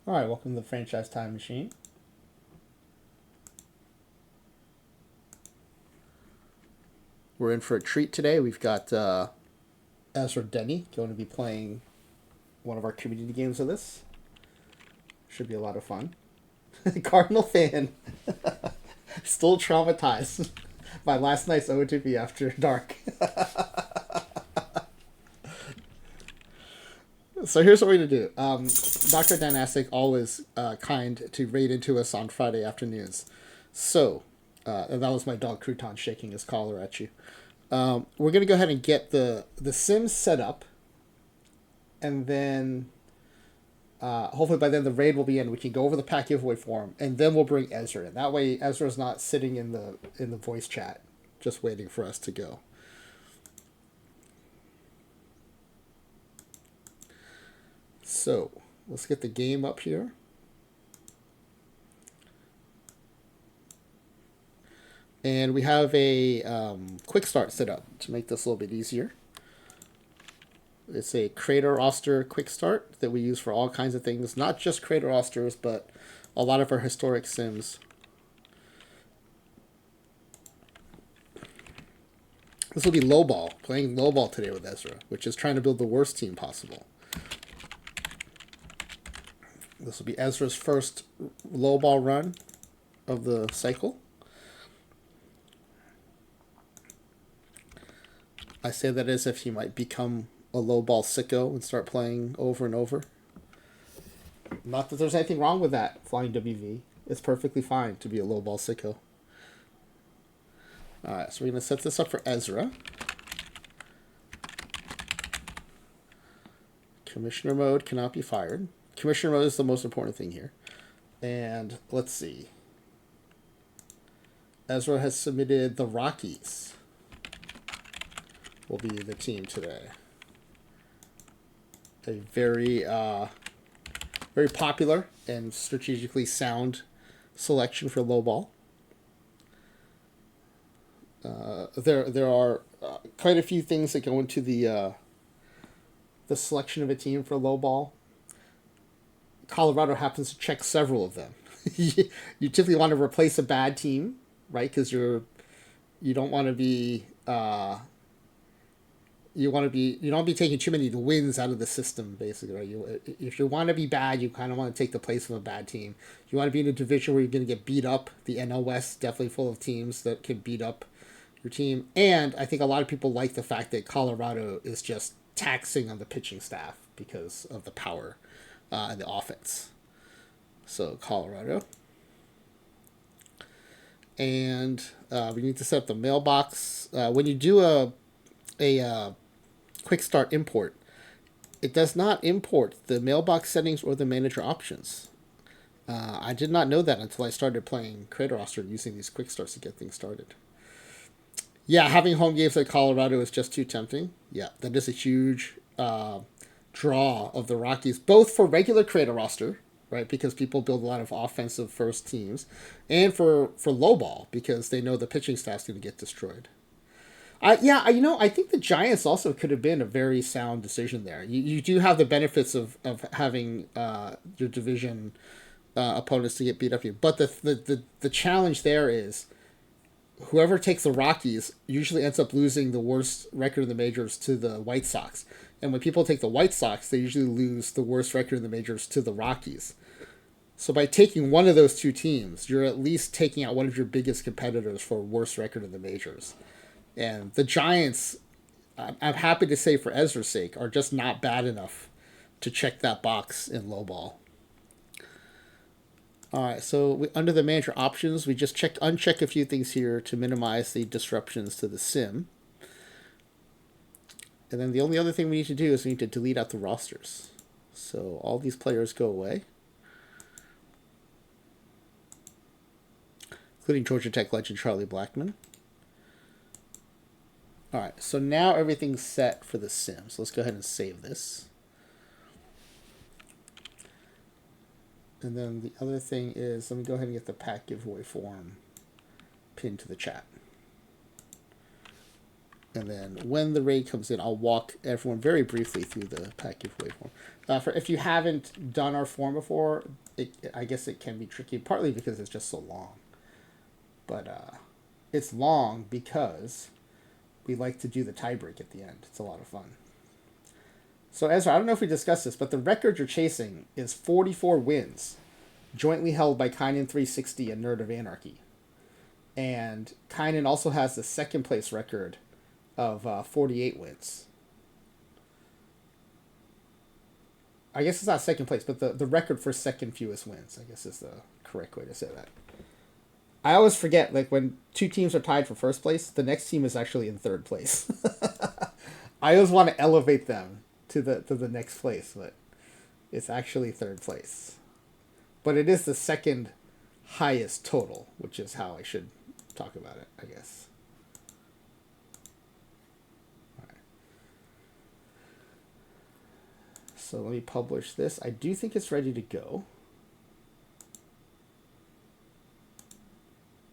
All right, welcome to the Franchise Time Machine. We're in for a treat today. We've got EzraDenney going to be playing one of our community games of this. Should be a lot of fun. Cardinal fan. Still traumatized by last night's OOTP after dark. So here's what we're going to do. Dr. Dynastic always kind to raid into us on Friday afternoons. So, and that was my dog Crouton shaking his collar at you. We're going to go ahead and get the Sims set up. And then, hopefully by then the raid will be in. We can go over the pack giveaway form. And then we'll bring Ezra in. That way Ezra's not sitting in the voice chat just waiting for us to go. So, let's get the game up here. And we have a quick start set up to make this a little bit easier. It's a creator roster quick start that we use for all kinds of things, not just creator rosters, but a lot of our historic sims. This will be lowball, playing lowball today with Ezra, which is trying to build the worst team possible. This will be Ezra's first lowball run of the cycle. I say that as if he might become a lowball sicko and start playing over and over. Not that there's anything wrong with that, Flying WV. It's perfectly fine to be a lowball sicko. Alright, so we're going to set this up for Ezra. Commissioner mode cannot be fired. Commissioner mode is the most important thing here. And let's see. Ezra has submitted the Rockies. Will be the team today. A very, very popular and strategically sound selection for lowball. There are quite a few things that go into the selection of a team for lowball. Colorado happens to check several of them. You typically want to replace a bad team, right? Because you don't want to be you don't be taking too many wins out of the system, basically, right? If you want to be bad, you kind of want to take the place of a bad team. You want to be in a division where you're going to get beat up. The NL West definitely full of teams that can beat up your team. And I think a lot of people like the fact that Colorado is just taxing on the pitching staff because of the power and the offense. So Colorado. And we need to set up the mailbox. When you do a quick start import, it does not import the mailbox settings or the manager options. I did not know that until I started playing Creator Roster using these quick starts to get things started. Yeah, having home games like Colorado is just too tempting. Yeah, that is a huge draw of the Rockies, both for regular Creator Roster, right? Because people build a lot of offensive first teams, and for lowball because they know the pitching staff's going to get destroyed. I think the Giants also could have been a very sound decision there. You do have the benefits of having your division opponents to get beat up here, but the challenge there is whoever takes the Rockies usually ends up losing the worst record in the majors to the White Sox, and when people take the White Sox, they usually lose the worst record in the majors to the Rockies. So by taking one of those two teams, you're at least taking out one of your biggest competitors for worst record in the majors. And the Giants, I'm happy to say for Ezra's sake, are just not bad enough to check that box in lowball. All right, so under the manager options, we just uncheck a few things here to minimize the disruptions to the sim. And then the only other thing we need to do is we need to delete out the rosters. So all these players go away, including Georgia Tech legend Charlie Blackmon. All right, so now everything's set for the sim. So let's go ahead and save this. And then the other thing is, let me go ahead and get the pack giveaway form pinned to the chat. And then when the raid comes in, I'll walk everyone very briefly through the pack giveaway form. For if you haven't done our form before, I guess it can be tricky, partly because it's just so long. But it's long because we like to do the tiebreak at the end. It's a lot of fun. So Ezra, I don't know if we discussed this, but the record you're chasing is 44 wins, jointly held by Kynan360 and Nerd of Anarchy. And Kynan also has the second place record of 48 wins. I guess it's not second place, but the record for second fewest wins, I guess is the correct way to say that. I always forget, like, when two teams are tied for first place, the next team is actually in third place. I always want to elevate them to the next place, but it's actually third place. But it is the second highest total, which is how I should talk about it, I guess. So let me publish this. I do think it's ready to go.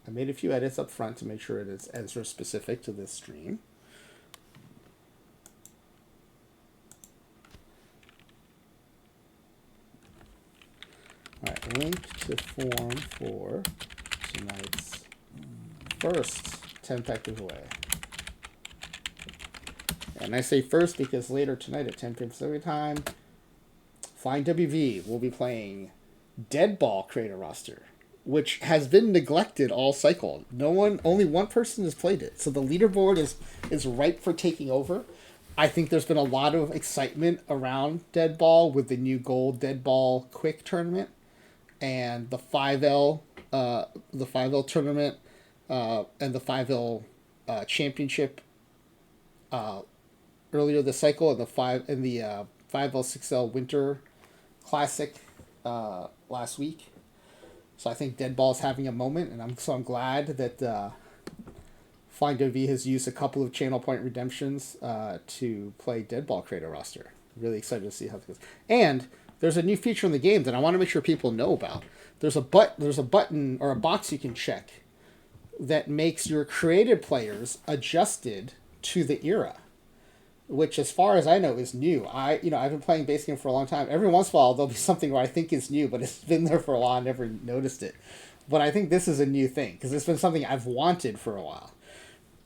I made a few edits up front to make sure it is Ezra specific to this stream. All right, link to form for tonight's first 10-pack giveaway. And I say first because later tonight at 10 p.m. Pacific time, Flying WV will be playing Dead Ball Creator Roster, which has been neglected all cycle. Only one person has played it. So the leaderboard is ripe for taking over. I think there's been a lot of excitement around Dead Ball with the new Gold Dead Ball Quick tournament and the 5L tournament and the 5L championship earlier this cycle, and the 5L 6L Winter Classic last week. So I think Dead Ball is having a moment, and I'm glad that Flying W has used a couple of channel point redemptions to play Dead Ball Creator Roster. Really excited to see how this goes. And there's a new feature in the game that I want to make sure people know about. There's a button or a box you can check that makes your created players adjusted to the era, which, as far as I know, is new. I've been playing base game for a long time. Every once in a while, there'll be something where I think is new, but it's been there for a while. I never noticed it. But I think this is a new thing because it's been something I've wanted for a while,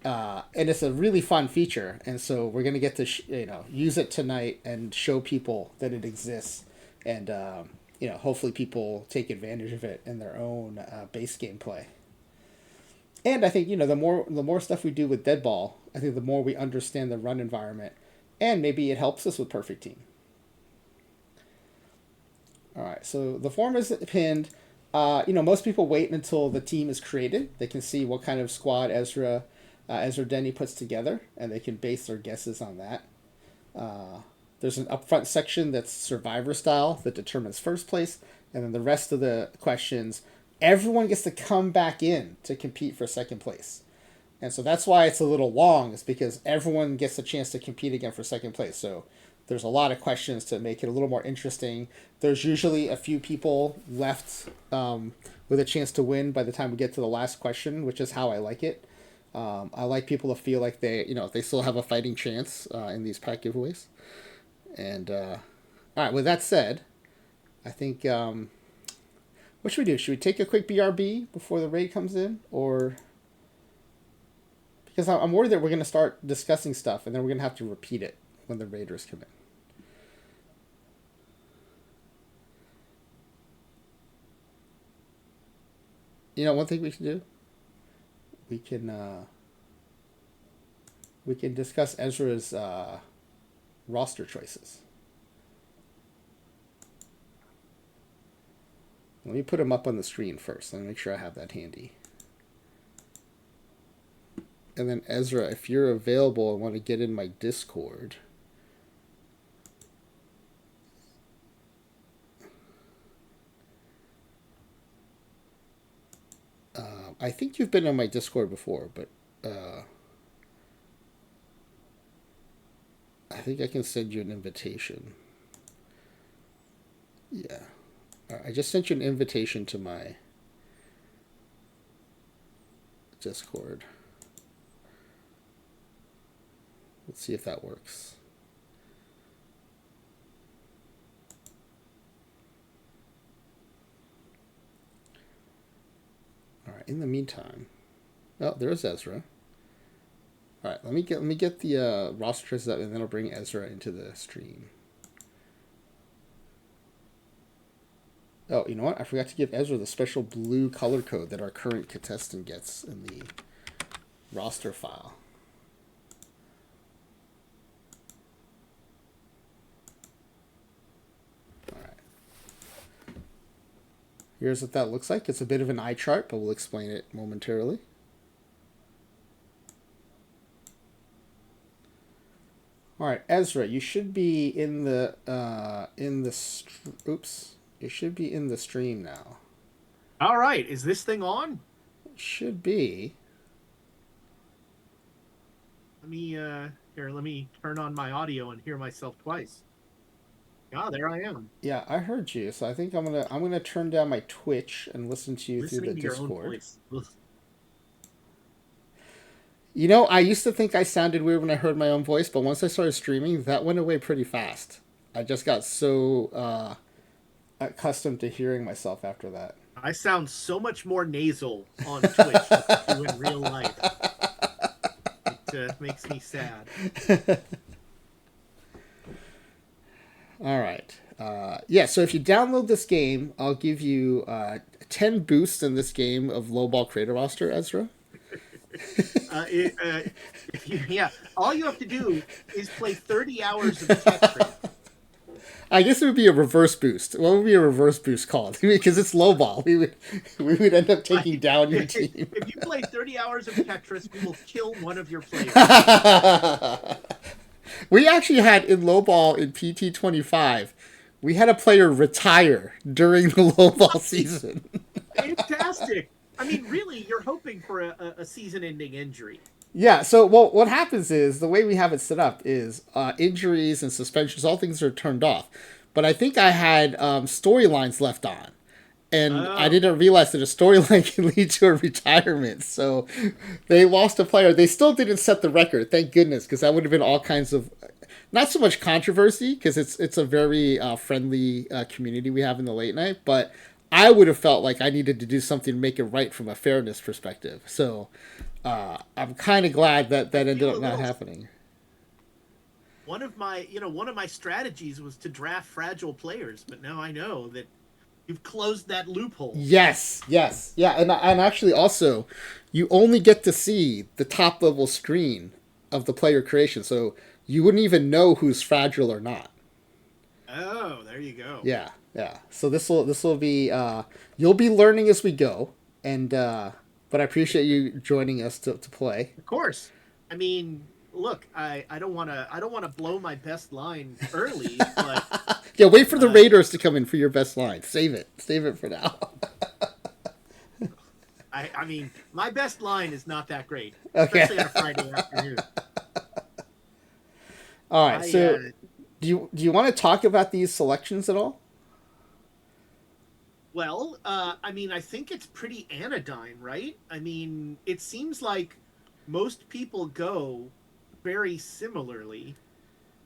and it's a really fun feature. And so we're gonna get to use it tonight and show people that it exists, and hopefully people take advantage of it in their own base game play. And I think the more stuff we do with Dead Ball, I think the more we understand the run environment, and maybe it helps us with Perfect Team. All right, so the form is pinned. Most people wait until the team is created. They can see what kind of squad EzraDenney puts together, and they can base their guesses on that. There's an upfront section that's Survivor style that determines first place, and then the rest of the questions, everyone gets to come back in to compete for second place. And so that's why it's a little long, is because everyone gets a chance to compete again for second place. So there's a lot of questions to make it a little more interesting. There's usually a few people left with a chance to win by the time we get to the last question, which is how I like it. I like people to feel like they still have a fighting chance in these pack giveaways. And all right, with that said, I think what should we do? Should we take a quick BRB before the raid comes in, or because I'm worried that we're going to start discussing stuff and then we're going to have to repeat it when the raiders come in. One thing we can do, we can discuss Ezra's roster choices. Let me put them up on the screen first. Let me make sure I have that handy. And then Ezra, if you're available and want to get in my Discord, I think you've been on my Discord before, but I think I can send you an invitation. Yeah. I just sent you an invitation to my Discord. Let's see if that works. All right. In the meantime, oh, there's Ezra. All right. Let me get the rosters up, and then I'll bring Ezra into the stream. Oh, you know what? I forgot to give Ezra the special blue color code that our current contestant gets in the roster file. All right. Here's what that looks like. It's a bit of an eye chart, but we'll explain it momentarily. All right, Ezra, you should be in the oops. You should be in the stream now. All right. Is this thing on? It should be. Let me turn on my audio and hear myself twice. Ah, there I am. Yeah, I heard you. So I think I'm gonna turn down my Twitch and listen to you through the Listening to your own Discord. voice. Ugh. You know, I used to think I sounded weird when I heard my own voice, but once I started streaming, that went away pretty fast. I just got so accustomed to hearing myself after that. I sound so much more nasal on Twitch than I do in real life. It makes me sad. All right. Yeah, so if you download this game, I'll give you 10 boosts in this game of lowball creator roster, Ezra. All you have to do is play 30 hours of Tetris. I guess it would be a reverse boost. What would be a reverse boost called? Because it's lowball. We would end up taking down your team. If you play 30 hours of Tetris, we will kill one of your players. We actually had in lowball in PT25, we had a player retire during the lowball season. Fantastic. I mean, really, you're hoping for a season-ending injury. Yeah, so well, what happens is the way we have it set up is injuries and suspensions, all things are turned off. But I think I had storylines left on. And I didn't realize that a storyline can lead to a retirement. So they lost a player. They still didn't set the record, thank goodness, because that would have been all kinds of, not so much controversy, because it's a very friendly community we have in the late night. But I would have felt like I needed to do something to make it right from a fairness perspective. So I'm kind of glad that ended up not happening. One of my strategies was to draft fragile players, but now I know that you've closed that loophole. Yes, yeah, and actually also, you only get to see the top level screen of the player creation, so you wouldn't even know who's fragile or not. Oh, there you go. Yeah. So this will be you'll be learning as we go, and but I appreciate you joining us to play. Of course. I mean, look, I don't want to blow my best line early, but yeah, wait for the Raiders to come in for your best line. Save it for now. I mean, my best line is not that great, okay. Especially on a Friday afternoon. All right, so do you want to talk about these selections at all? Well, I mean, I think it's pretty anodyne, right? I mean, it seems like most people go very similarly.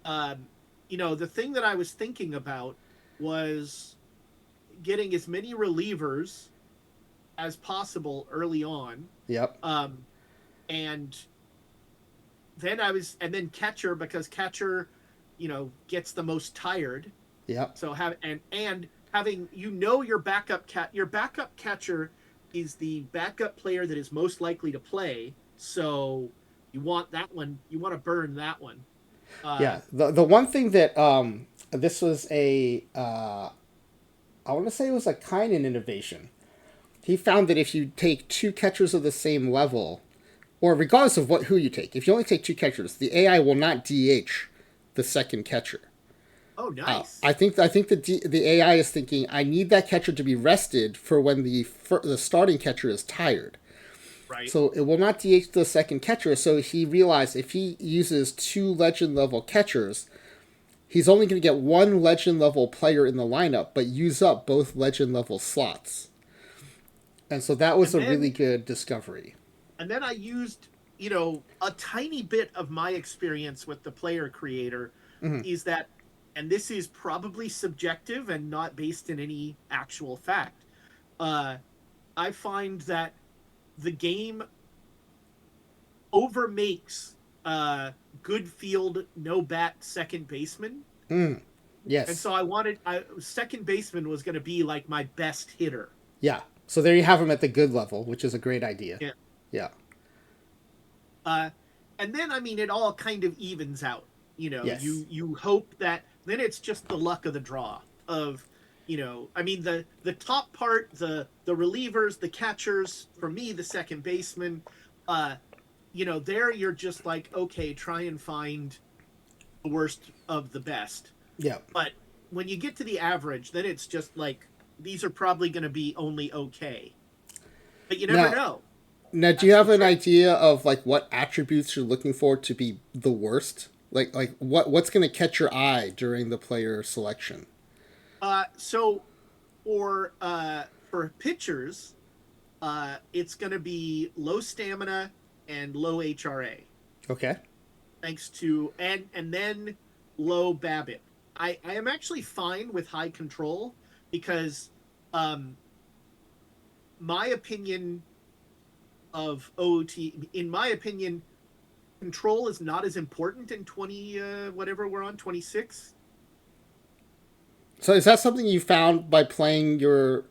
The thing that I was thinking about was getting as many relievers as possible early on. Yep. And then catcher, because catcher, gets the most tired. Yep. So having your backup catcher is the backup player that is most likely to play. So you want that one. You want to burn that one. Yeah. The one thing that this was I want to say it was a kind of innovation. He found that if you take two catchers of the same level, or regardless of who you take, if you only take two catchers, the AI will not DH the second catcher. Oh, nice. I think the AI is thinking, I need that catcher to be rested for when the starting catcher is tired. Right. So it will not DH the second catcher. So he realized if he uses two legend level catchers, he's only going to get one legend level player in the lineup, but use up both legend level slots. And so that was a really good discovery. And then I used a tiny bit of my experience with the player creator Hmm. is that, and this is probably subjective and not based in any actual fact. Uh, I find that the game overmakes uh, good field, no bat second baseman. Mm. And Yes. so second baseman was going to be like my best hitter. Yeah. So there you have them at the good level, which is a great idea. Yeah. Yeah. Uh, and then, I mean, it all kind of evens out. Yes. You hope that then it's just the luck of the draw of, I mean, the top part, the relievers, the catchers, for me, the second baseman, uh, there you're just like, okay, try and find the worst of the best. Yeah. But when you get to the average, then it's just like these are probably going to be only okay. But you never Now, know. do you That's have the an trick. idea of like what attributes you're looking for to be the worst? Like what's going to catch your eye during the player selection? So for pitchers, it's going to be low stamina and low HRA, Okay. thanks to and then low BABIP. I am actually fine with high control because um, my opinion of OOT, in my opinion, control is not as important in 20 whatever we're on 26. So is that something you found by playing your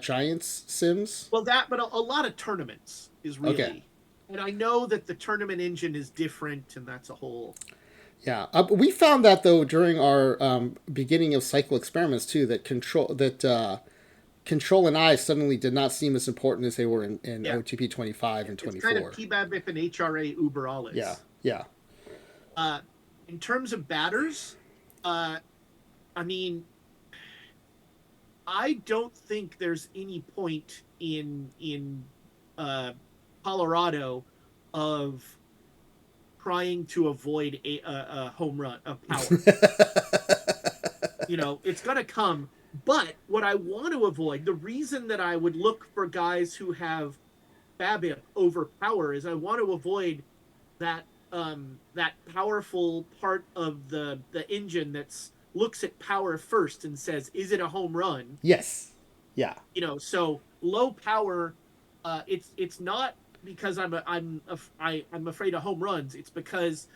Giants Sims? Well, that, but a lot of tournaments is Okay. really, and I know that the tournament engine is different, and that's a whole. Yeah, we found that though during our beginning of cycle experiments too that control and I suddenly did not seem as important as they were in Yeah, OTP 25 and it's kind of 24. PBABIP and HRA uber Yeah, alles. yeah. Uh, in terms of batters, uh, I mean, I don't think there's any point in uh, Colorado of trying to avoid a home run of power. It's going to come. But what I want to avoid, the reason that I would look for guys who have BABIP over power is I want to avoid that powerful part of the engine that's looks at power first and says, is it a home run? Yes. Yeah. So low power, it's not because I'm afraid of home runs. It's because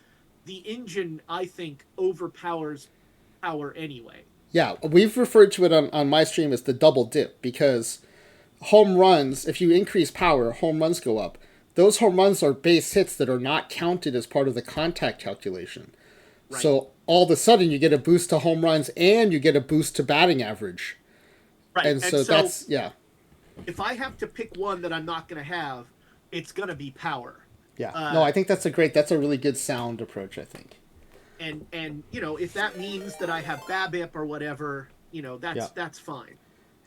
the engine, I think, overpowers power anyway. Yeah, we've referred to it on my stream as the double dip because home runs, if you increase power, home runs go up. Those home runs are base hits that are not counted as part of the contact calculation. Right. So all of a sudden you get a boost to home runs and you get a boost to batting average. Right. And And so so that's yeah. if I have to pick one that I'm not going to have, it's going to be power. Yeah. No, Uh, I think that's a really good sound approach, I think. and if that means that I have BABIP or whatever, Yeah. that's fine.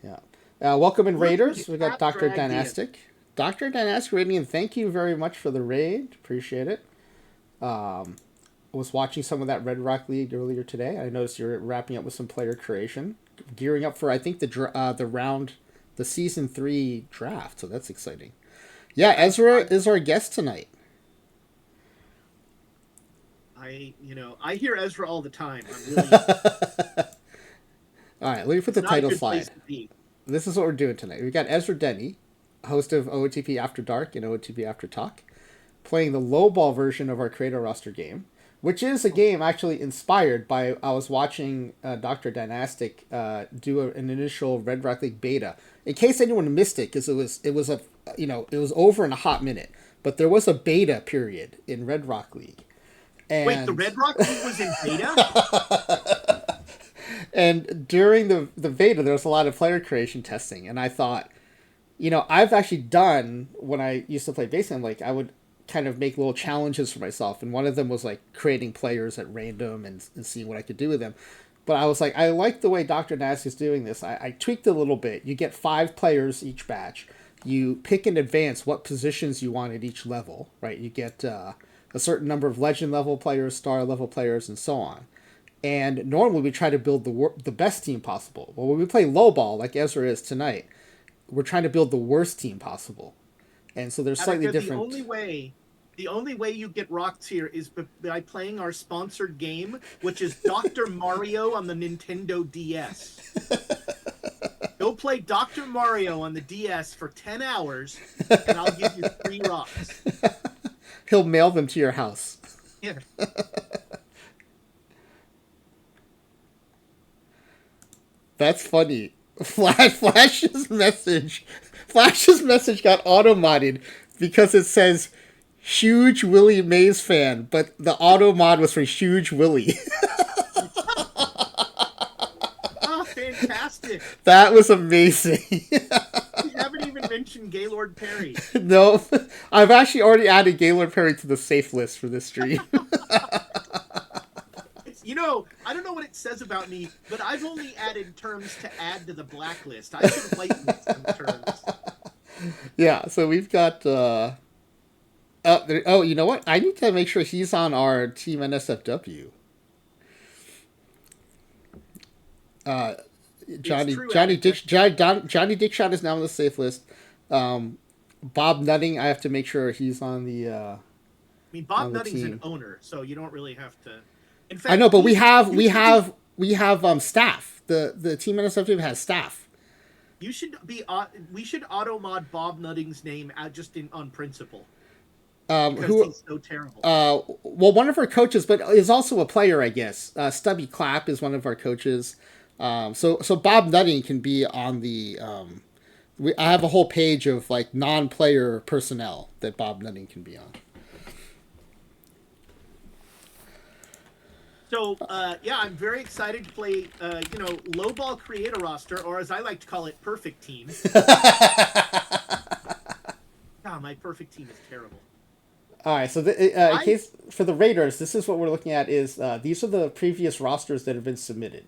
Yeah. Welcome in Look who's Raiders. We got got Dr. dragged in. Dynastic. Dr. Dynastic Radiant, thank you very much for the raid. Appreciate it. I was watching some of that Red Rock League earlier today. I noticed you're wrapping up with some player creation, gearing up for I think the season 3 draft. So that's exciting. Yeah, Ezra I is our guest tonight. I hear Ezra all the time. I'm really All right, let me put it's the not a title good place slide. to be. This is what we're doing tonight. We got EzraDenney, host of OOTP After Dark and OOTP After Talk, playing the lowball version of our Creator roster game, which is a game actually inspired by I was watching Dr. Dynastic do an initial Red Rock League beta. In case anyone missed it, because it was over in a hot minute, but there was a beta period in Red Rock League, Wait, the and Red Rock League was in beta? and during the beta there was a lot of player creation testing, and I thought, I've actually done when I used to play baseball, like I would kind of make little challenges for myself, and one of them was like creating players at random and seeing what I could do with them. But I was like, I like the way Dr. Nask is doing this. I tweaked a little bit. You get 5 players each batch. You pick in advance what positions you want at each level, right? You get a certain number of legend level players, star level players, and so on. And normally we try to build the best team possible. Well, when we play lowball, like Ezra is tonight, we're trying to build the worst team possible. And so there's slightly Attica, the different. only way The only way you get rocked here is by playing our sponsored game, which is Dr. Mario on the Nintendo DS. Go play Dr. Mario on the DS for 10 hours, and I'll give you free rocks. He'll mail them to your house. Yeah. That's funny. Flash's message got auto-modded because it says Huge Willie Mays fan, but the auto mod was for Huge Willie. Oh, fantastic. That was amazing. We haven't even mentioned Gaylord Perry. No, I've actually already added Gaylord Perry to the safe list for this stream. I don't know what it says about me, but I've only added terms to add to the blacklist. I should lighten some terms. Yeah, so we've got. You know what? I need to make sure he's on our Team NSFW. Johnny Dickshot is now on the safe list. Bob Nutting, I have to make sure he's on the. I mean, Bob Nutting's an owner, so you don't really have to. In fact, I know, but we have staff. The Team NSFW has staff. We should auto mod Bob Nutting's name out just on principle. Because he's so terrible. Well, one of our coaches, but is also a player, I guess. Stubby Clapp is one of our coaches. So Bob Nutting can be on the. I have a whole page of like non-player personnel that Bob Nutting can be on. So I'm very excited to play. Low ball creator roster, or as I like to call it, perfect team. My perfect team is terrible. All right, so in case for the Raiders, this is what we're looking at. Is these are the previous rosters that have been submitted.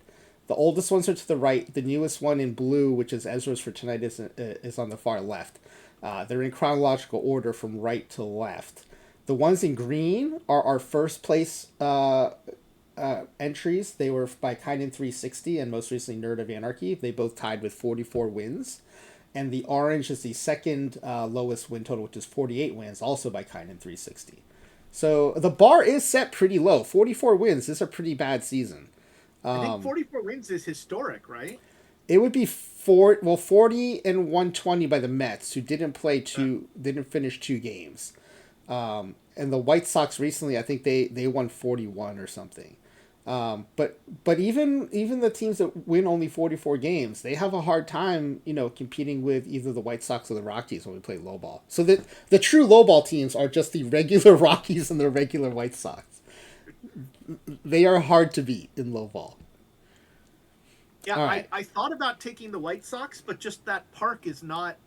The oldest ones are to the right. The newest one in blue, which is Ezra's for tonight, is on the far left. They're in chronological order from right to left. The ones in green are our first place entries. They were by Kynan360 and most recently Nerd of Anarchy. They both tied with 44 wins. And the orange is the second lowest win total, which is 48 wins, also by Kynan360. So the bar is set pretty low. 44 wins. This is a pretty bad season. I think 44 wins is historic, right? It would be 40 and 120 by the Mets, who didn't finish 2 games. And the White Sox recently, I think they won 41 or something. But even the teams that win only 44 games, they have a hard time, competing with either the White Sox or the Rockies when we play lowball. So the true lowball teams are just the regular Rockies and the regular White Sox. They are hard to beat in lowball. Yeah, right. I thought about taking the White Sox, but just that park is not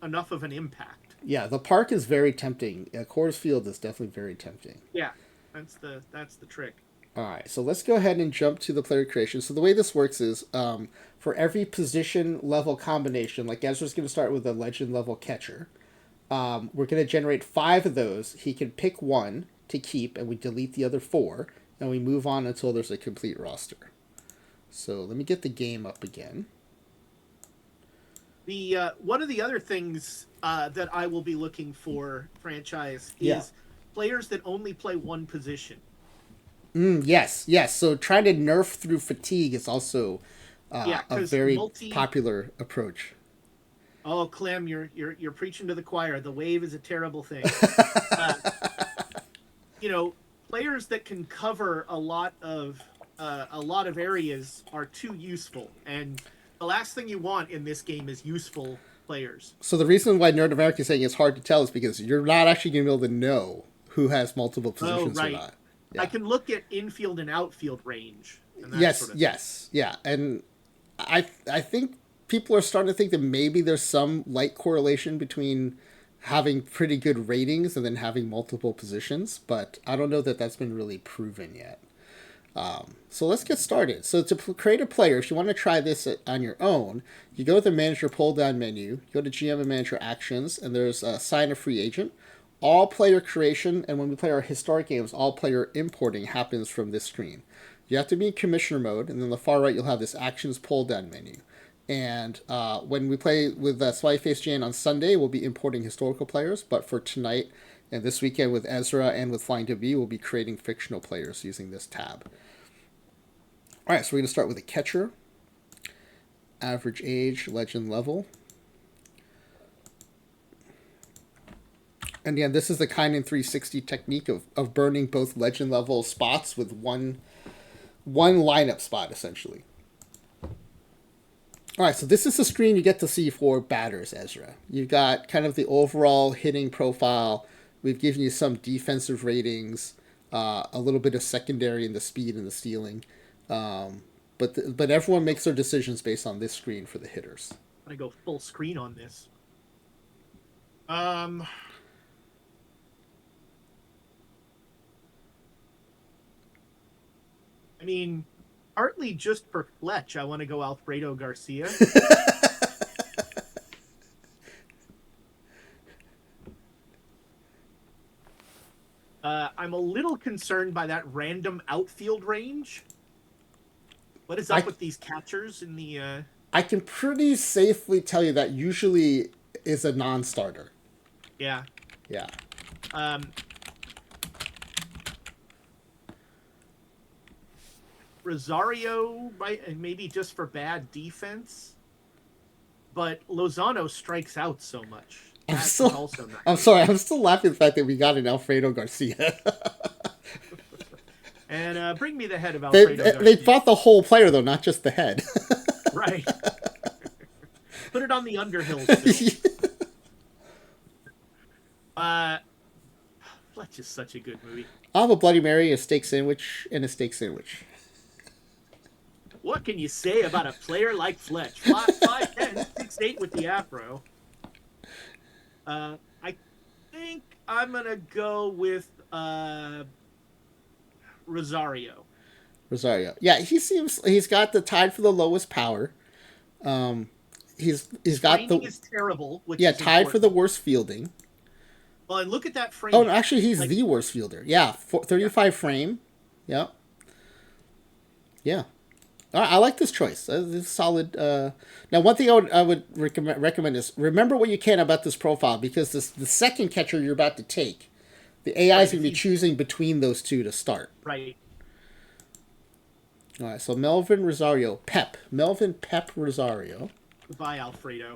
enough of an impact. Yeah, the park is very tempting. Coors Field is definitely very tempting. Yeah, that's the trick. All right, so let's go ahead and jump to the player creation. So the way this works is for every position level combination, like Ezra's going to start with a legend level catcher. We're going to generate 5 of those. He can pick 1 to keep, and we delete the other 4, and we move on until there's a complete roster. So let me get the game up again. The one of the other things that I will be looking for, franchise, is players that only play one position. Yes. So trying to nerf through fatigue is also a very popular approach. Oh, Clem, you're preaching to the choir. The wave is a terrible thing. Players that can cover a lot of areas are too useful, and the last thing you want in this game is useful players. So the reason why Nerd America is saying it's hard to tell is because you're not actually going to be able to know who has multiple positions or not. Yeah. I can look at infield and outfield range. And that and I think people are starting to think that maybe there's some light correlation between having pretty good ratings and then having multiple positions, but I don't know that that's been really proven yet. So let's get started. So to create a player, if you want to try this on your own, you go to the manager pull-down menu, go to GM and manager actions, and there's assign a free agent. All player creation, and when we play our historic games, all player importing happens from this screen. You have to be in commissioner mode, and then on the far right, you'll have this actions pull-down menu. And when we play with Smiley Face Jane on Sunday, we'll be importing historical players, but for tonight, And this weekend with Ezra and with Flying W, we'll be creating fictional players using this tab. All right, so we're going to start with a catcher. Average age, legend level. And again, this is the Kynan 360 technique of burning both legend level spots with one lineup spot, essentially. All right, so this is the screen you get to see for batters, Ezra. You've got kind of the overall hitting profile. We've given you some defensive ratings, a little bit of secondary in the speed and the stealing. But everyone makes their decisions based on this screen for the hitters. I'm going to go full screen on this. I mean, partly just for Fletch, I want to go Alfredo Garcia. I'm a little concerned by that random outfield range. What is up with these catchers in the... I can pretty safely tell you that usually is a non-starter. Yeah. Yeah. Rosario, maybe just for bad defense, but Lozano strikes out so much. I'm sorry. I'm still laughing at the fact that we got an Alfredo Garcia. And bring me the head of Alfredo Garcia. They bought the whole player, though, not just the head. Right. Put it on the Underhill. Fletch is such a good movie. I'll have a Bloody Mary, a steak sandwich, and a steak sandwich. What can you say about a player like Fletch? 5'10", 6'8" with the afro. I think I'm going to go with Rosario. Yeah, he's got the tied for the lowest power. He's got the is terrible. Which is tied important. for the worst fielding. Well, and look at that frame. Oh, no, actually, he's the worst fielder. Yeah, 35 frame. Yep. Yeah. All right, I like this choice. This is solid. Now, one thing I would recommend is remember what you can about this profile, because the second catcher you're about to take, the AI is going to be choosing between those two to start. Right. All right, so Melvin Rosario. Melvin Pep Rosario. Goodbye, Alfredo.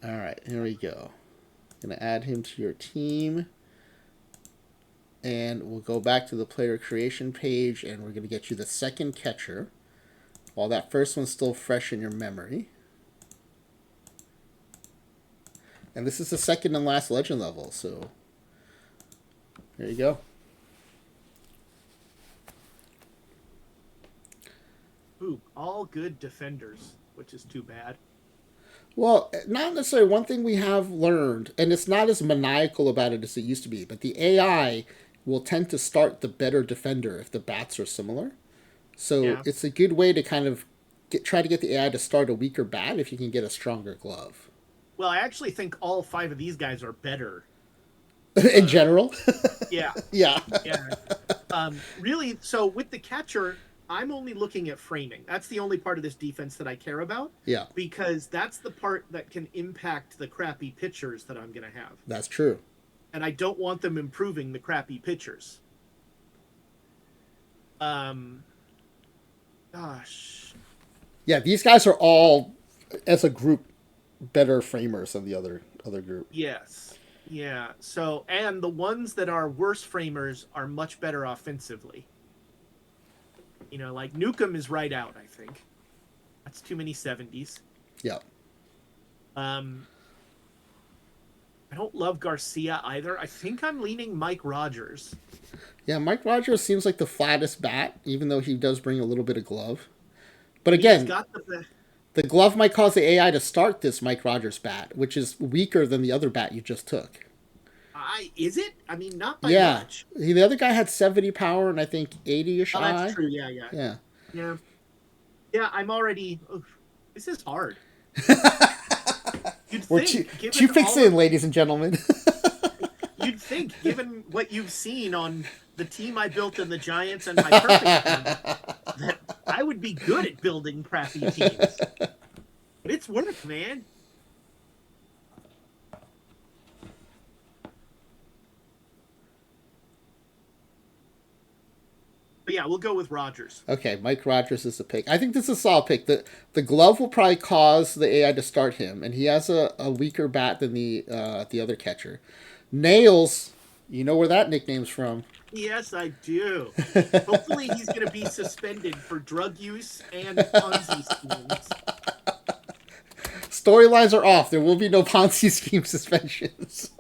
All right, here we go. Going to add him to your team. And we'll go back to the player creation page, and we're going to get you the second catcher, while that first one's still fresh in your memory. And this is the second and last legend level, so there you go. Ooh, all good defenders, which is too bad. Well, not necessarily. One thing we have learned, and it's not as maniacal about it as it used to be, but the AI will tend to start the better defender if the bats are similar. So It's a good way to kind of try to get the AI to start a weaker bat if you can get a stronger glove. Well, I actually think all 5 of these guys are better. In general? Yeah. Yeah. Really, so with the catcher, I'm only looking at framing. That's the only part of this defense that I care about. Yeah. Because that's the part that can impact the crappy pitchers that I'm going to have. That's true. And I don't want them improving the crappy pitchers. Gosh. Yeah, these guys are all, as a group, better framers than the other group. Yes. Yeah. So, and the ones that are worse framers are much better offensively. You know, like Newcomb is right out, I think. That's too many 70s. Yeah. I don't love Garcia either. I think I'm leaning Mike Rogers. Yeah, Mike Rogers seems like the flattest bat, even though he does bring a little bit of glove. But again, the glove might cause the AI to start this Mike Rogers bat, which is weaker than the other bat you just took. Is it? I mean, not by much. The other guy had 70 power and I think 80-ish eye. That's true. Yeah. Yeah, I'm already... Oh, this is hard. We're too fixed, ladies and gentlemen. You'd think, given what you've seen on the team I built in the Giants and my perfect team, that I would would be good at building crappy teams. But it's work, man. But yeah, we'll go with Rodgers. Okay, Mike Rogers is the pick. I think this is a solid pick. The glove will probably cause the AI to start him, and he has a weaker bat than the other catcher. Nails, you know where that nickname's from. Yes, I do. Hopefully he's going to be suspended for drug use and Ponzi schemes. Storylines are off. There will be no Ponzi scheme suspensions.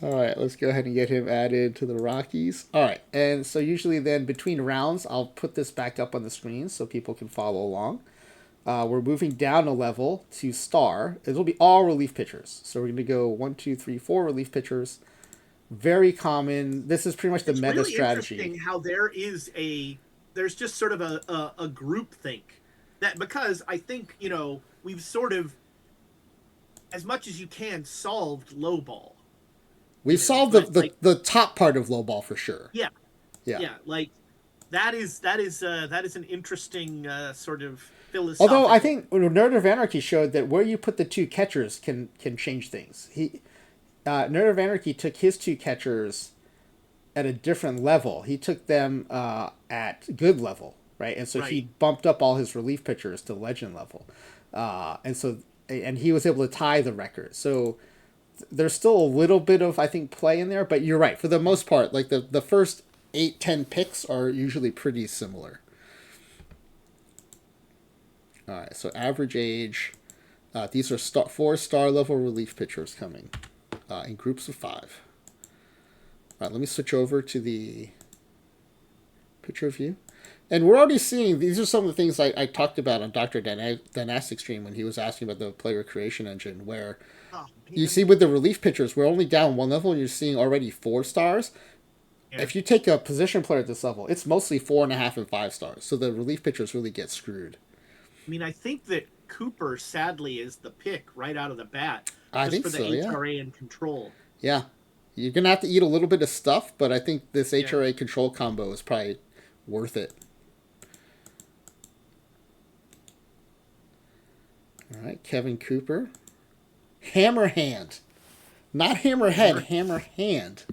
All right, let's go ahead and get him added to the Rockies. All right, and so usually then between rounds, I'll put this back up on the screen so people can follow along. We're moving down a level to star. It'll be all relief pitchers. So we're going to go 1, 2, 3, 4 relief pitchers. Very common. This is pretty much the meta really strategy. Interesting how there's just sort of a group think that, because I think, we've sort of, as much as you can, solved low ball. We've solved the top part of low ball for sure. Yeah. Like that is an interesting sort of philosophical. Although I think Nerd of Anarchy showed that where you put the two catchers can change things. Nerd of Anarchy took his two catchers at a different level. He took them at good level, right? And so he bumped up all his relief pitchers to legend level, and he was able to tie the record. So there's still a little bit of, I think, play in there, but you're right. For the most part, like the first 8-10 picks are usually pretty similar. All right, so average age. These are 4-star level relief pitchers coming in groups of 5. All right, let me switch over to the pitcher view. And we're already seeing, these are some of the things I talked about on Dr. Dynastic Stream when he was asking about the player creation engine, where you see with the relief pitchers, we're only down one level and you're seeing already 4 stars. Yeah. If you take a position player at this level, it's mostly 4.5 and 5 stars. So the relief pitchers really get screwed. I mean, I think that Cooper, sadly, is the pick right out of the bat. I think for the HRA and control. Yeah. You're going to have to eat a little bit of stuff, but I think this HRA control combo is probably worth it. All right, Kevin Cooper. Hammerhand. Not Hammerhead, Hammerhand.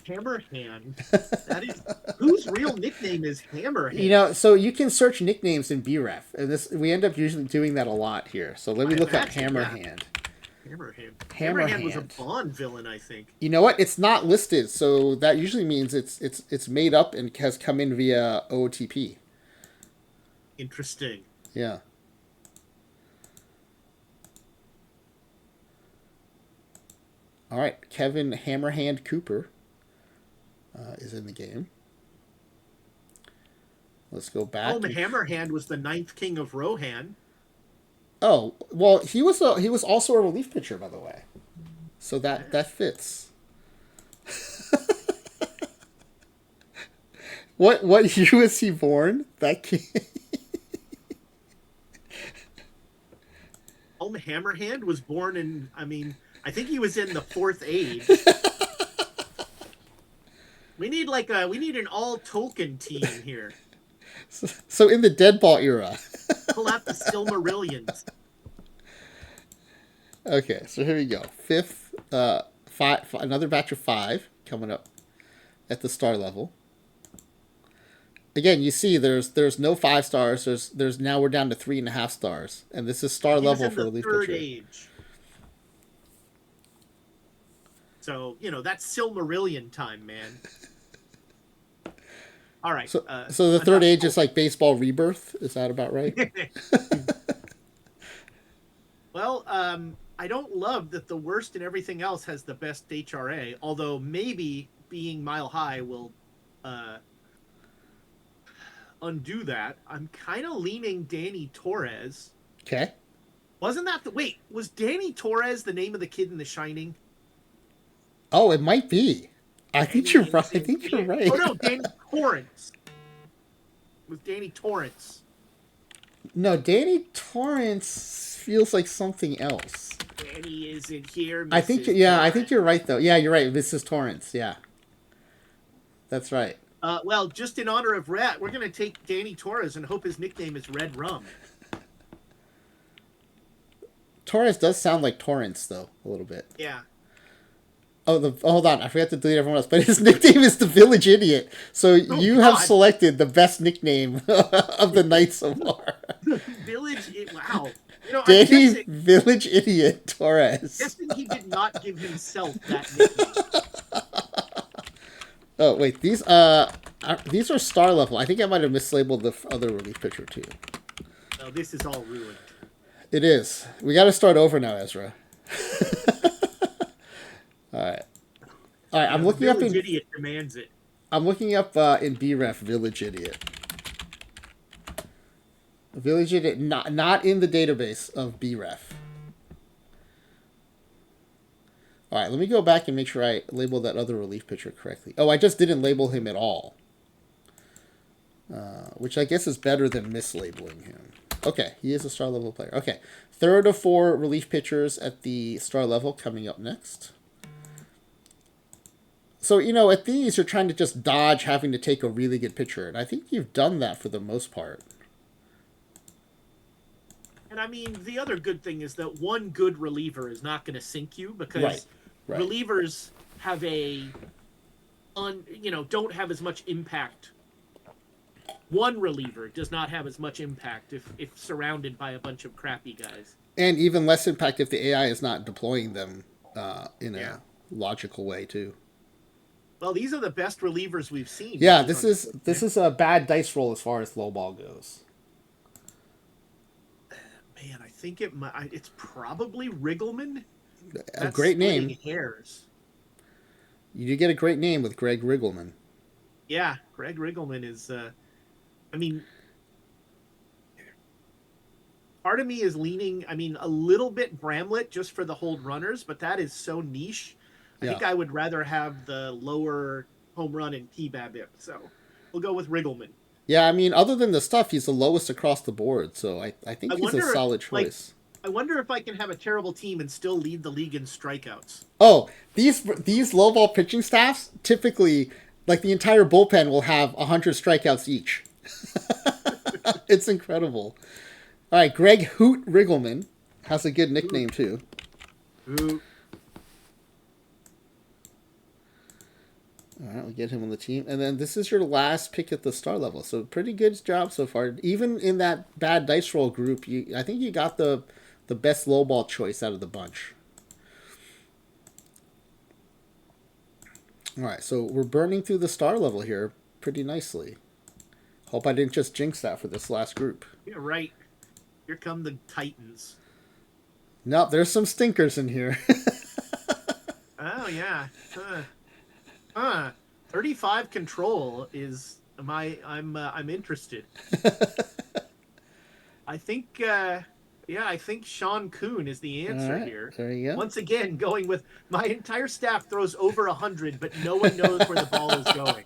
Hammerhand. That is whose real nickname is Hammerhand. So you can search nicknames in BREF, and we end up usually doing that a lot here. So let me look up Hammerhand. Hammerhand was a Bond villain, I think. You know what? It's not listed, so that usually means it's made up and has come in via OOTP. Interesting. Yeah. All right, Kevin Hammerhand Cooper is in the game. Let's go back. Hammerhand was the 9th king of Rohan. Oh, well, he was also a relief pitcher, by the way. So that fits. What year was he born? That kid. Hammerhand was born in, I think he was in the 4th age. We need an all Tolkien team here. So in the Deadball era. Pull out the Silmarillions. Okay, so here we go. 5th, another batch of 5 coming up at the star level. Again, you see there's no 5 stars. There's now we're down to 3.5 stars, and this is star level for relief pitcher. Age. So that's Silmarillion time, man. All right. So the third age is like baseball rebirth. Is that about right? Well, I don't love that the worst and everything else has the best HRA, although maybe being Mile High will undo that. I'm kind of leaning Danny Torres. Okay. Wasn't that was Danny Torres the name of the kid in The Shining? Oh, it might be. I think you're right. Oh no, Danny Torrance. It was Danny Torrance. No, Danny Torrance feels like something else. Danny isn't here. I think you're right though. Yeah, you're right. This is Torrance. Yeah. That's right. Well, just in honor of Red, we're going to take Danny Torres and hope his nickname is Red Rum. Torres does sound like Torrance, though, a little bit. Yeah. Hold on, I forgot to delete everyone else. But his nickname is the Village Idiot. So Oh you have God. selected the best nickname of the night so far. Wow. I'm Danny Village Idiot Torres. guessing he did not give himself that nickname. Oh wait, these are star level. I think I might have mislabeled the other relief pitcher too. Oh, this is all ruined. It is. We got to start over now, Ezra. All right. All right. Yeah, the village idiot demands it. I'm looking up in BREF Village Idiot. Village Idiot, not in the database of BREF. All right, let me go back and make sure I labeled that other relief pitcher correctly. Oh, I just didn't label him at all. Which I guess is better than mislabeling him. Okay, he is a star level player. Okay, third of 4 relief pitchers at the star level coming up next. So, at these, you're trying to just dodge having to take a really good pitcher. And I think you've done that for the most part. And I mean, the other good thing is that one good reliever is not going to sink you because right. relievers have don't have as much impact. One reliever does not have as much impact if surrounded by a bunch of crappy guys. And even less impact if the AI is not deploying them in a logical way, too. Well, these are the best relievers we've seen. Yeah, this is a bad dice roll as far as low ball goes. Man, I think it's probably Riggleman. A great name. Hairs. You do get a great name with Greg Riggleman. Yeah, Greg Riggleman is. Part of me is leaning. A little bit Bramlett just for the hold runners, but that is so niche. I think I would rather have the lower home run and PBABIP. So we'll go with Riggleman. Yeah, other than the stuff, he's the lowest across the board. So I think he's a solid choice. I wonder if I can have a terrible team and still lead the league in strikeouts. Oh, these low ball pitching staffs typically, like the entire bullpen will have 100 strikeouts each. It's incredible. All right, Greg Hoot Riggleman has a good nickname too. Hoot. All right, we'll get him on the team. And then this is your last pick at the star level. So pretty good job so far. Even in that bad dice roll group, I think you got the best low ball choice out of the bunch. All right, so we're burning through the star level here pretty nicely. Hope I didn't just jinx that for this last group. Yeah, right. Here come the Titans. No, there's some stinkers in here. Oh, yeah. 35 control is I'm interested. I think I think Sean Kuhn is the answer here. There you go. Once again, going with my entire staff throws over 100, but no one knows where the ball is going.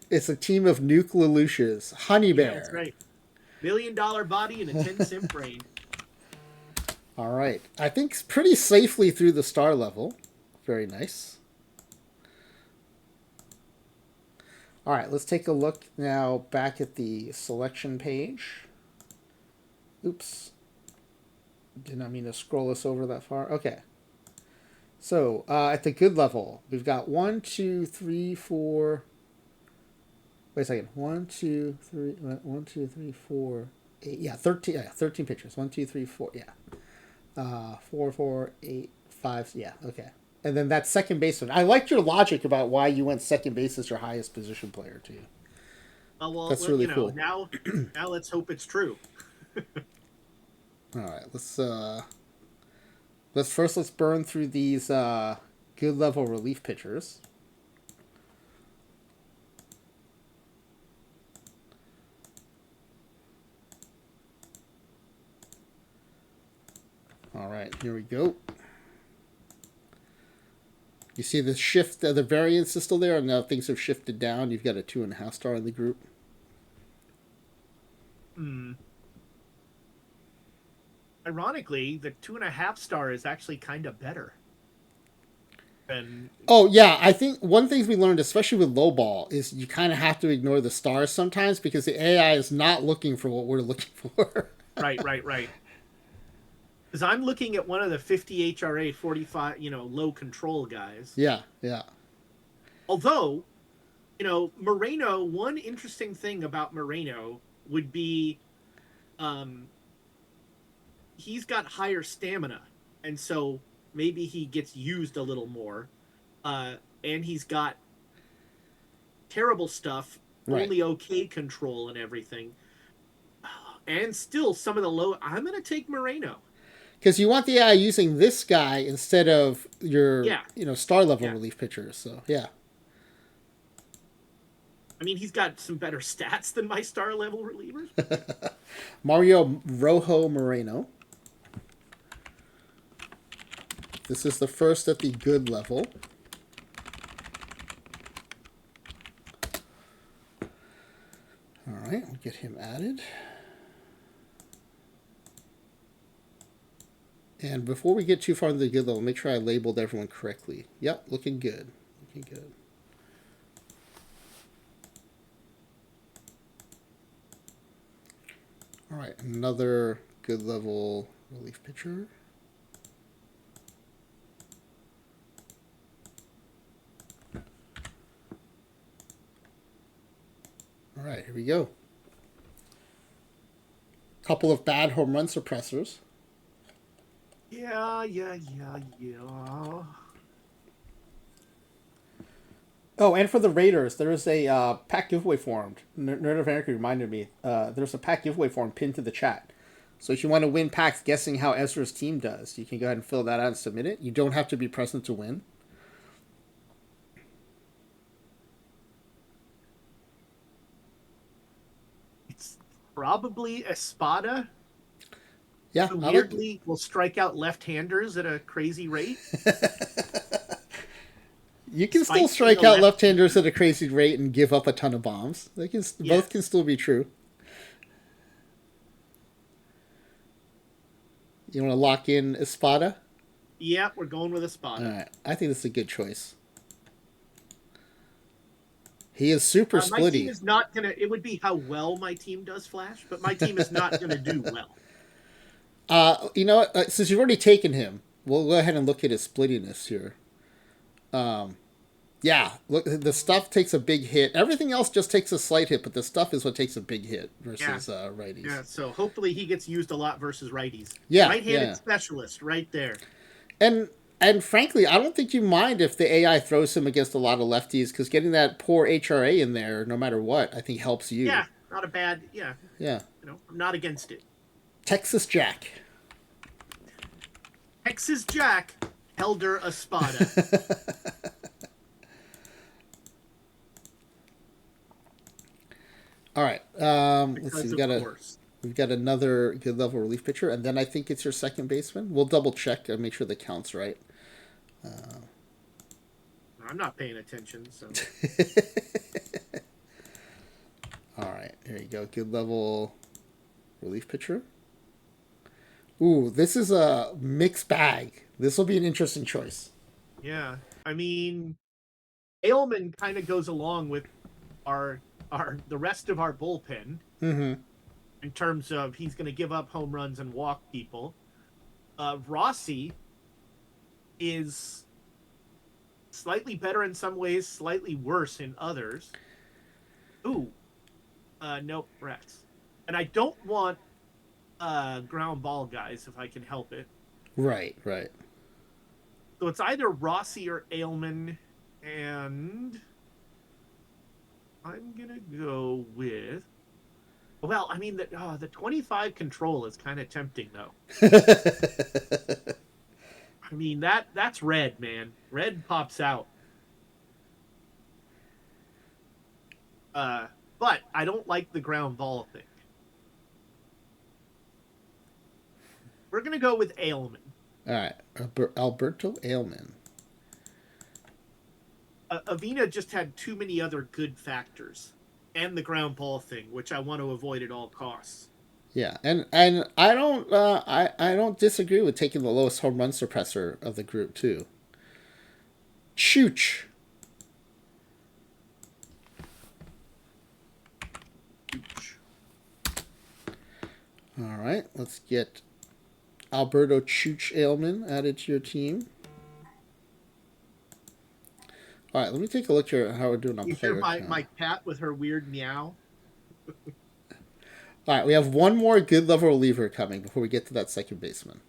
It's a team of Nuke Lelouches. Honey Bear. Yeah, that's right. $1 billion body and a 10-cent brain. All right. I think pretty safely through the star level. Very nice. All right, let's take a look now back at the selection page. Oops. Did not mean to scroll us over that far. Okay. So, at the good level, we've got 1, 2, 3, 4. Wait a second. 1, 2, 3, 1, 2, 3, 4, 8. Yeah, 13. Yeah, 13 pitchers. 1, 2, 3, 4. Yeah. 4, 4, 8, 5. Yeah, okay. And then that second baseman. I liked your logic about why you went second base as your highest position player, too. Well, that's really cool. Now let's hope it's true. All right, let's burn through these good level relief pitchers. All right, here we go. You see the shift, the variance is still there, and now things have shifted down. You've got a 2.5 star in the group. Ironically, the 2.5 star is actually kind of better. And Oh yeah, I think one thing we learned, especially with low ball, is you kind of have to ignore the stars sometimes because the AI is not looking for what we're looking for. right, right, right. Because I'm looking at one of the 50 HRA 45, low control guys. Yeah, yeah, Although, Moreno, one interesting thing about Moreno would be um, he's got higher stamina. And so maybe he gets used a little more. And he's got terrible stuff, right. only okay control and everything. And still some of the low. I'm going to take Moreno. Because you want the AI using this guy instead of your, Yeah, star level yeah. relief pitchers. So yeah, I mean, he's got some better stats than my star level relievers. Mario Rojo Moreno. This is the first at the good level. All right, we'll get him added. And before we get too far into the good level, make sure I labeled everyone correctly. Yep, looking good. Looking good. All right, another good level relief pitcher. All right, here we go. Couple of bad home run suppressors. Yeah, yeah, yeah, yeah. Oh, and for the Raiders, there is a pack giveaway form. Nerd of Anarchy reminded me. There's a pack giveaway form pinned to the chat. So if you want to win packs guessing how Ezra's team does, you can go ahead and fill that out and submit it. You don't have to be present to win. It's probably Espada, Yeah, who I like. weirdly will strike out left-handers at a crazy rate, You can still despite being strike a out left-hander. left-handers at a crazy rate and give up a ton of bombs. They can both can Yes. still be true. You want to lock in Espada? Yeah, we're going with All Espada. right, I think this is a good choice. He is super My team splitty. is not gonna. It would be how well my team does Flash, but my team is not gonna do well. You know what? Since you've already taken him, we'll go ahead and look at his splittiness here. Yeah, look, the stuff takes a big hit. Everything else just takes a slight hit, but the stuff is what takes a big hit Yeah, versus righties. yeah. So hopefully he gets used a lot versus righties. Yeah, Right-handed yeah, specialist, right there. and and frankly, I don't think you mind if the AI throws him against a lot of lefties because getting that poor HRA in there, no matter what, I think helps you. Yeah, not a bad. Yeah, Yeah, I'm not against it. Texas Jack. Texas Jack, Helder Espada. All right, let's see. Because of course. We've got another good level relief pitcher, and then I think it's your second baseman. We'll double check and make sure the count's right. I'm not paying attention, so All right, there you go. Good level relief pitcher. Ooh, this is a mixed bag. This will be an interesting choice. yeah. I mean, Ailman kind of goes along with our the rest of our bullpen Mm-hmm. in terms of he's going to give up home runs and walk people. Rossi is slightly better in some ways, slightly worse in others. Ooh, nope, Rex. And I don't want ground ball guys if I can help it. Right, right. So it's either Rossi or Ailman, and I'm gonna go with. Well, I mean the 25 control is kind of tempting though. I mean that's red, man. Red pops out. But I don't like the ground ball thing. We're gonna go with Ailman. All right, Alberto Ailman. Avina just had too many other good factors, and the ground ball thing, which I want to avoid at all costs. Yeah, and I don't disagree with taking the lowest home run suppressor of the group too. Chooch. All right, let's get Alberto Chooch Ailman added to your team. All right, let me take a look here at how we're doing on You hear player count. my cat with her weird meow? All right, we have one more good level reliever coming before we get to that second baseman.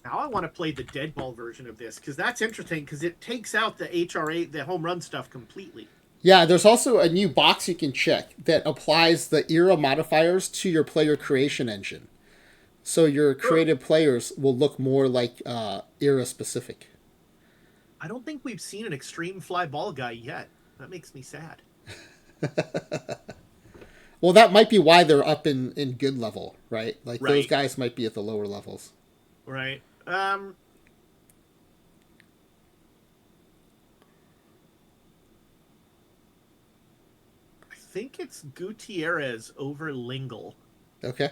Now I want to play the dead ball version of this because that's interesting because it takes out the HRA, the home run stuff completely. Yeah, there's also a new box you can check that applies the era modifiers to your player creation engine. So your created players will look more like era specific. I don't think we've seen an extreme fly ball guy yet. That makes me sad. Well, that might be why they're up in good level, right? Like those Right. guys might be at the lower levels. Right. I think it's Gutierrez over Lingle. Okay.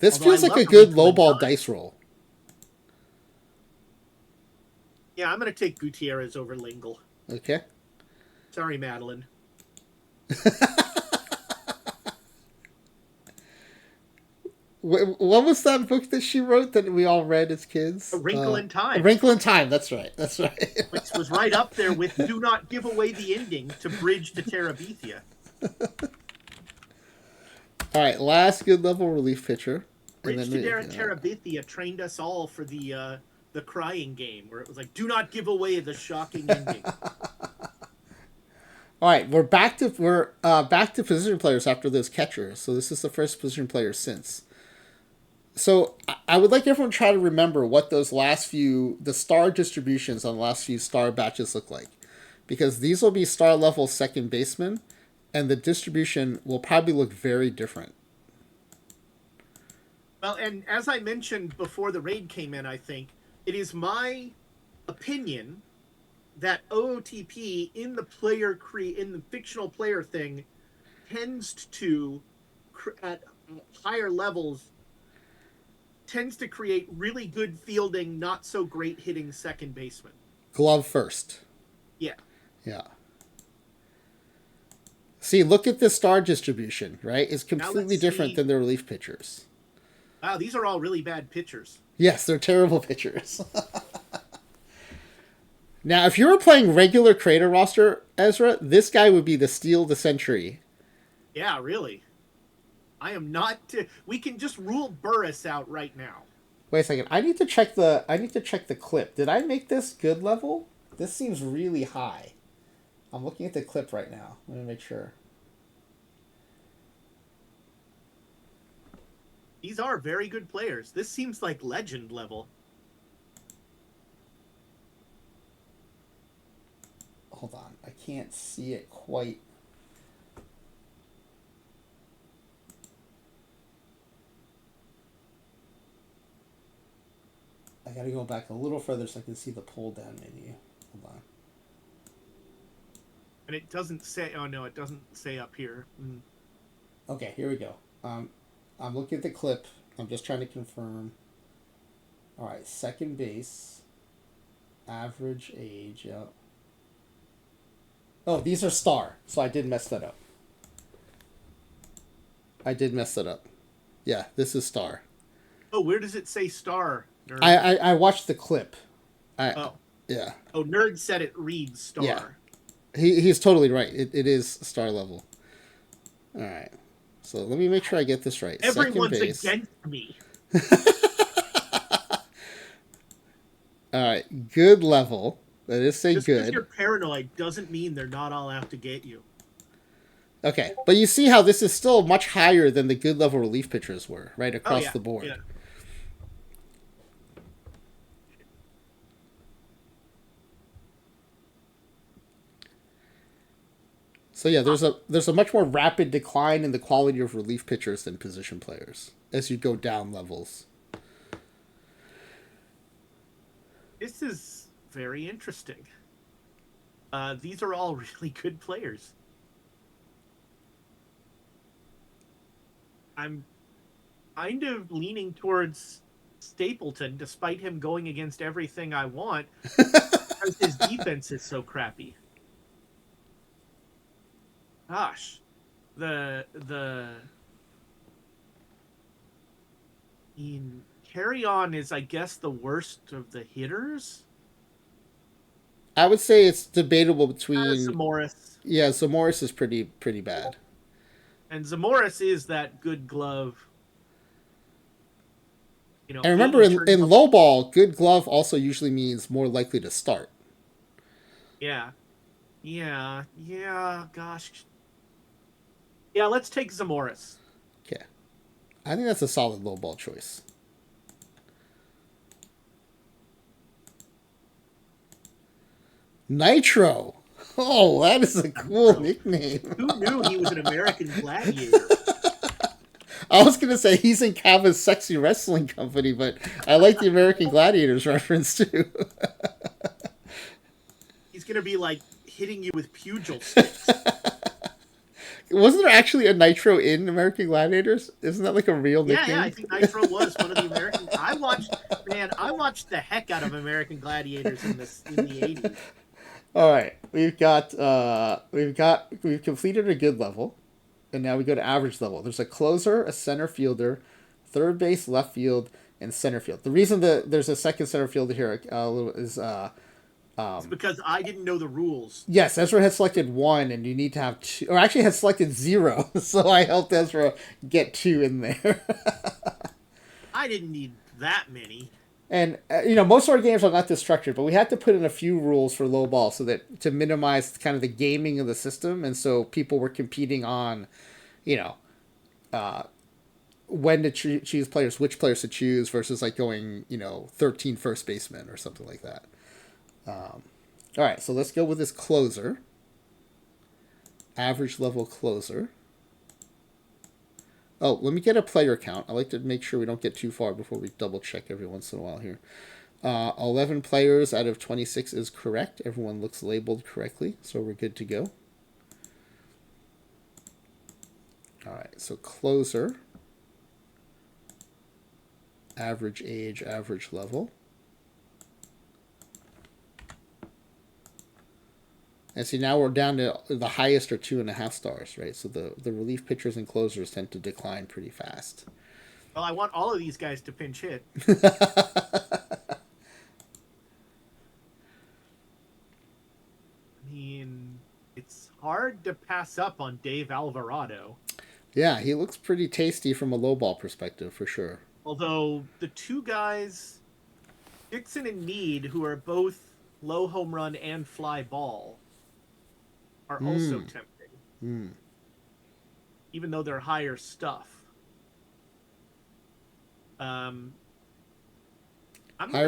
This Although I feels like love a the good wrinkle in lowball time. dice roll. Yeah, I'm going to take Gutierrez over Lingle. Okay. Sorry, Madeline. What was that book that she wrote that we all read as kids? A Wrinkle in A Time, Wrinkle in Time. That's right. That's right. which was right up there with Do Not Give Away the Ending to Bridge to Terabithia. All right, last good level relief pitcher. Bridge to Terabithia trained us all for the crying game, where it was like, do not give away the shocking ending. All right, we're back to position players after those catchers. So this is the first position player since. So I would like everyone to try to remember what those last few, the star distributions on the last few star batches look like, because these will be star level second baseman, and the distribution will probably look very different. Well, and as I mentioned before the raid came in, I think it is my opinion that OOTP in the in the fictional player thing tends to at higher levels tends to create really good fielding, not so great hitting second baseman. Glove first. Yeah. Yeah. See, look at the star distribution, right? It's completely different than the relief pitchers. Wow, these are all really bad pitchers. Yes, they're terrible pitchers. Now, if you were playing regular creator roster, Ezra, this guy would be the steal of the century. Yeah, really. I am not. We can just rule Burris out right now. Wait a second. I need to check the clip. Did I make this good level? This seems really high. I'm looking at the clip right now. Let me make sure. These are very good players. This seems like legend level. Hold on. I can't see it quite. I gotta go back a little further so I can see the pull down menu. Hold on. And it doesn't say. Oh no, it doesn't say up here. Okay, here we go. I'm looking at the clip. I'm just trying to confirm. All right, second base, average age. Yep. Oh, these are star, so I did mess that up. Yeah, this is star. Oh, where does it say star? Nerd? I watched the clip. Yeah. Oh, Nerd said it reads star. Yeah. He's totally right. It is star level. All right. So let me make sure I get this right. Everyone's against me. All right. Good level. That is say Just good. because you're paranoid doesn't mean they're not all out to get you. Okay. But you see how this is still much higher than the good level relief pitchers were, right, across the board. Yeah. So yeah, there's a much more rapid decline in the quality of relief pitchers than position players as you go down levels. This is very interesting. These are all really good players. I'm kind of leaning towards Stapleton, despite him going against everything I want, because his defense is so crappy. Gosh, the Carry On is, I guess, the worst of the hitters. I would say it's debatable between. Zamoris. Yeah, so Morris is pretty bad. And Zamoris is that good glove. And remember, He in low ball, good glove also usually means more likely to start. Yeah. Yeah. Gosh. Yeah, let's take Zamoris. Okay. I think that's a solid low ball choice. Nitro. Oh, that is a cool nickname. Who knew he was an American gladiator? I was going to say he's in Kava's sexy wrestling company, but I like the American Gladiators reference too. He's going to be like hitting you with pugil sticks. Wasn't there actually a Nitro in American Gladiators? Isn't that like a real nickname? Yeah, I think Nitro was one of the American. I watched the heck out of American Gladiators in the 80s. All right, we've completed a good level, and now we go to average level. There's a closer, a center fielder, third base, left field, and center field. The reason that there's a second center fielder here is It's because I didn't know the rules. yes, Ezra had selected one, and you need to have two, or actually had selected 0. So I helped Ezra get 2 in there. I didn't need that many. And most of our games are not this structured, but we had to put in a few rules for low ball so that to minimize kind of the gaming of the system, and so people were competing on, when to choose players, which players to choose versus like going 13 first basemen or something like that. All right, so let's go with this closer, average level closer. Oh, let me get a player count. I like to make sure we don't get too far before we double check every once in a while here. 11 players out of 26 is correct. Everyone looks labeled correctly, so we're good to go. All right, so closer, average age, average level. And see, now we're down to the highest are 2.5 stars, right? So the relief pitchers and closers tend to decline pretty fast. Well, I want all of these guys to pinch hit. It's hard to pass up on Dave Alvarado. Yeah, he looks pretty tasty from a low ball perspective, for sure. Although the two guys, Dixon and Meade, who are both low home run and fly ball, are also tempting. Even though they're higher stuff. Higher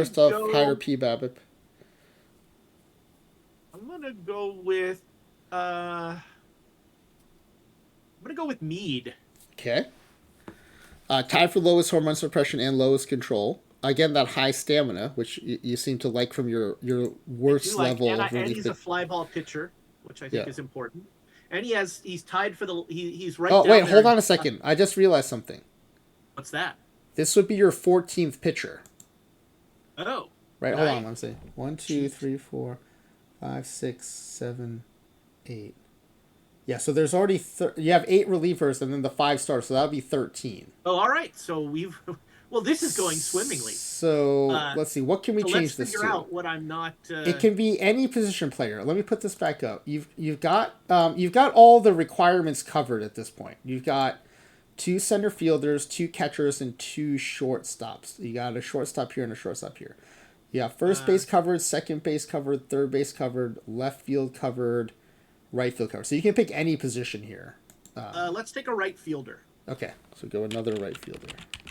stuff, higher PBABIP. I'm gonna go with Meade. Okay. Tied for lowest hormone suppression and lowest control. Again, that high stamina, which you seem to like from your worst level. And he's a fly ball pitcher, which I think is important. And he's tied for he's right. Oh wait, hold on a second. I just realized something. What's that? This would be your 14th pitcher. Oh. Right. Hold on. Let's see. 1, 2, 3, 4, 5, 6, 7, 8. Yeah. So there's already you have 8 relievers and then the 5 stars, so that would be 13. Oh, all right. So well, this is going swimmingly. So let's see. What can we change this to? Let's figure out what I'm not. It can be any position player. Let me put this back up. You've got all the requirements covered at this point. You've got 2 center fielders, 2 catchers, and 2 shortstops. You got a shortstop here and a shortstop here. You have first base covered, second base covered, third base covered, left field covered, right field covered. So you can pick any position here. Let's take a right fielder. Okay, so go another right fielder.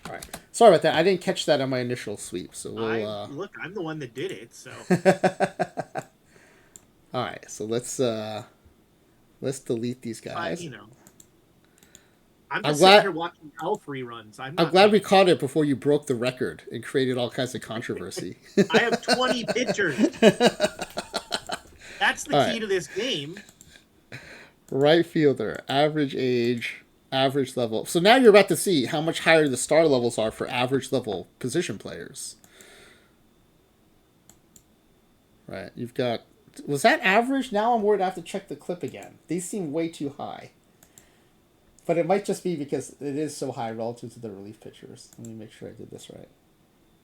All right. Sorry about that. I didn't catch that on my initial sweep. So we'll look. I'm the one that did it. So. All right. So let's delete these guys. I'm just sitting here watching Elf reruns. I'm glad we caught it before you broke the record and created all kinds of controversy. I have 20 pitchers. That's the key to this game. Right fielder, average age, average level. So now you're about to see how much higher the star levels are for average level position players. Right, you've got... Was that average? Now I'm worried I have to check the clip again. These seem way too high. But it might just be because it is so high relative to the relief pictures. Let me make sure I did this right.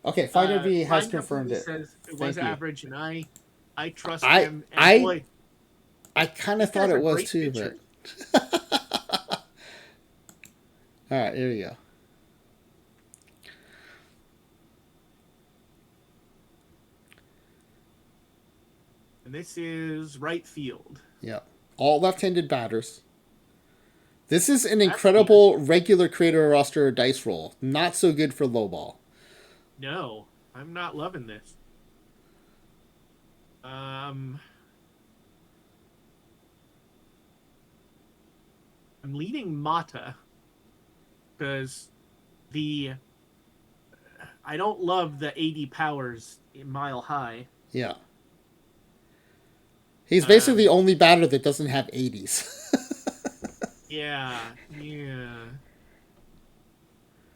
Okay, Finder V has confirmed it. Says it was Thank you. average, and I trust I him. And boy, I kind of thought it was too, but all right, here we go. And this is right field. Yeah, all left-handed batters. This is an incredible regular creator roster dice roll. Not so good for low ball. No, I'm not loving this. I'm leaning Mata because I don't love the 80 powers in Mile High. Yeah. He's basically the only batter that doesn't have 80s. Yeah.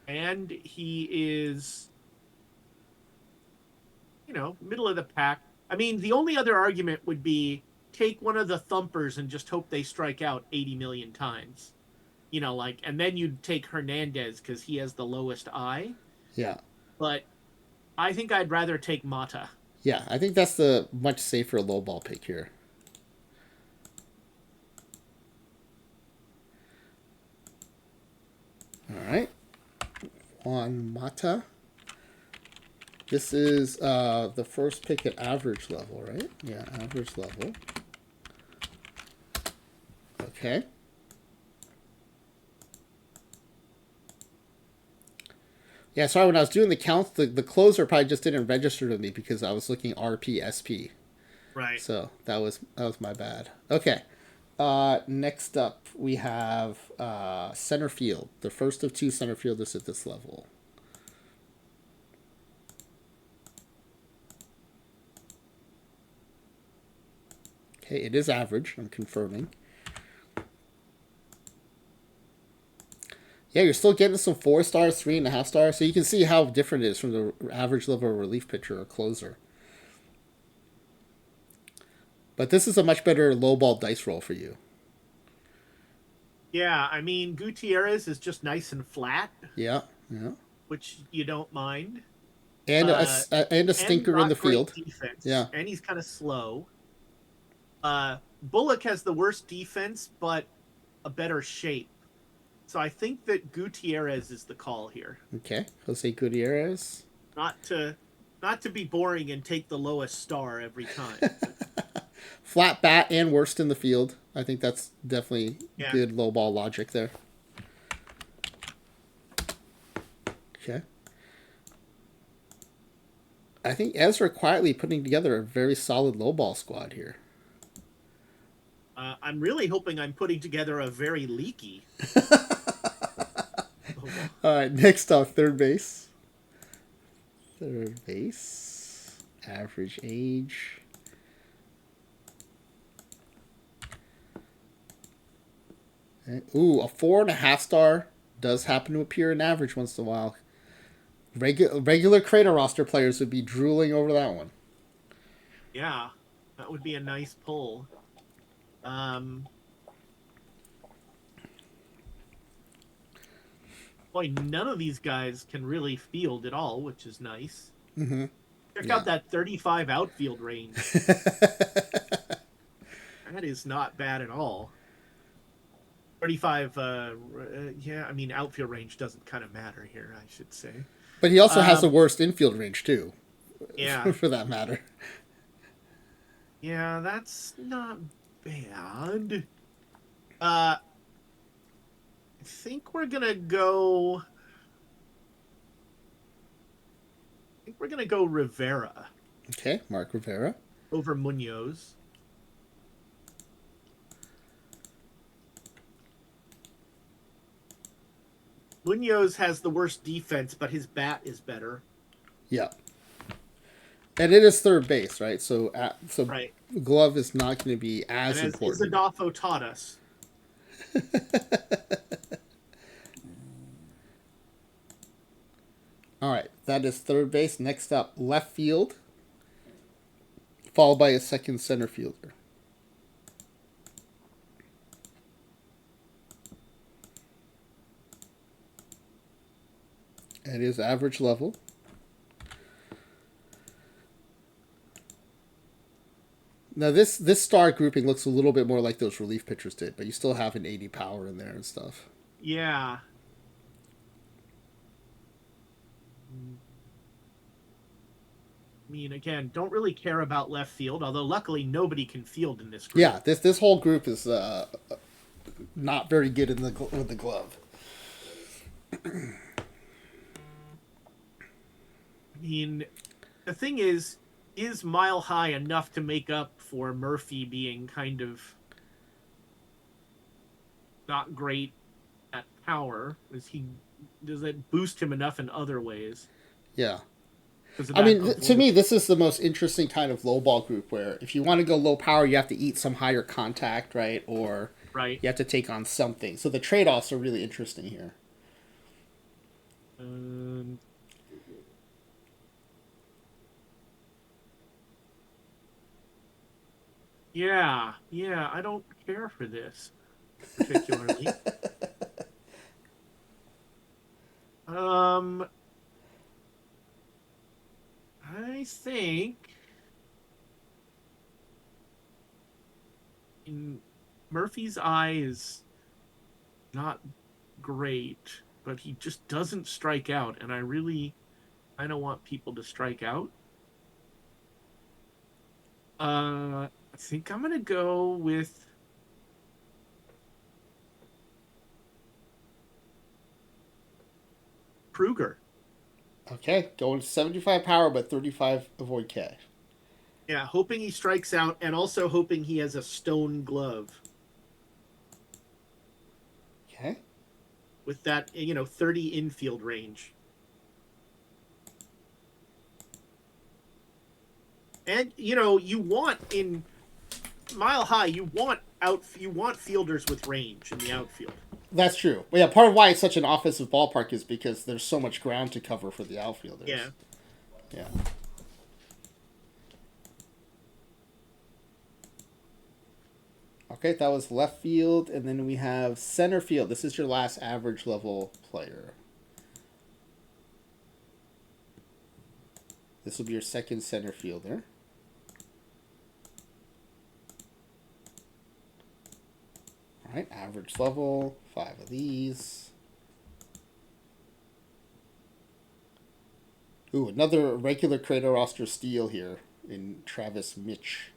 And he is, middle of the pack. I mean, the only other argument would be take one of the thumpers and just hope they strike out 80 million times. And then you'd take Hernandez because he has the lowest I. Yeah. But I think I'd rather take Mata. Yeah, I think that's the much safer low ball pick here. All right. Juan Mata. This is the first pick at average level, right? Yeah, average level. Okay. Yeah, sorry, when I was doing the counts, the closer probably just didn't register to me because I was looking RP, SP. Right. So that was my bad. Okay. Next up, we have center field. The first of two center fielders at this level. Okay, it is average. I'm confirming. Yeah, you're still getting some 4 stars, 3.5 stars. So you can see how different it is from the average level relief pitcher or closer. But this is a much better low ball dice roll for you. Yeah, I mean, Gutierrez is just nice and flat. Yeah. Which you don't mind. And a stinker in the field. Defense, yeah. And he's kind of slow. Bullock has the worst defense, but a better shape. So I think that Gutierrez is the call here. Okay, Jose Gutierrez. Not to be boring and take the lowest star every time. Flat bat and worst in the field. I think that's definitely good low ball logic there. Okay. I think Ezra quietly putting together a very solid low ball squad here. I'm really hoping I'm putting together a very leaky. All right, next up, third base. Third base. Average age. Ooh, a 4.5 star does happen to appear in average once in a while. Regular Crater roster players would be drooling over that one. Yeah, that would be a nice pull. Boy, none of these guys can really field at all, which is nice. Mm-hmm. Check out that 35 outfield range. That is not bad at all. 35, I mean, outfield range doesn't kind of matter here, I should say. But he also has the worst infield range, too. Yeah. For that matter. Yeah, that's not bad. I think we're gonna go Rivera. Okay, Mark Rivera. Over Munoz. Munoz has the worst defense, but his bat is better. Yeah. And it is third base, right? So right. Glove is not going to be as important. As Adolfo taught us. All right, that is third base. Next up, left field, followed by a second center fielder. It is average level. Now this star grouping looks a little bit more like those relief pitchers did, but you still have an 80 power in there and stuff. Yeah. I mean, again, don't really care about left field, although luckily nobody can field in this group. Yeah, this whole group is not very good in with the glove. I mean, the thing is Mile High enough to make up for Murphy being kind of not great at power? Does it boost him enough in other ways? Yeah. Because I mean, to me, this is the most interesting kind of low ball group where if you want to go low power, you have to eat some higher contact, right? Or right. you have to take on something. So the trade offs are really interesting here. Yeah, I don't care for this particularly. I think in Murphy's eye is not great, but he just doesn't strike out, and I don't want people to strike out. I think I'm gonna go with Kruger. Okay, going 75 power, but 35 avoid K. Yeah, hoping he strikes out, and also hoping he has a stone glove. Okay. With that, 30 infield range. And you want in Mile High, you want fielders with range in the outfield. That's true. Well, yeah, part of why it's such an offensive ballpark is because there's so much ground to cover for the outfielders. Yeah. Yeah. Okay, that was left field, and then we have center field. This is your last average level player. This will be your second center fielder. All right, average level, 5 of these. Ooh, another regular Creator roster steal here in Travis Mitch.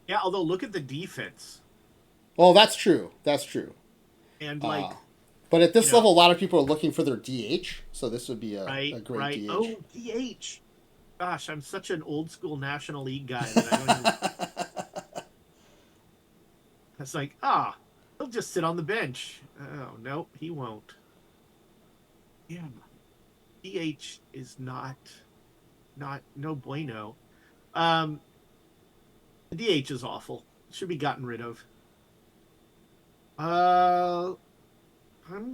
Yeah, although look at the defense. Well, that's true. That's true. And but at this level, a lot of people are looking for their DH, so this would be a great DH. Oh, DH. Gosh, I'm such an old school National League guy that I don't even... It's like, he'll just sit on the bench. Oh, no, he won't. Yeah. DH is not no bueno. The DH is awful. Should be gotten rid of. I'm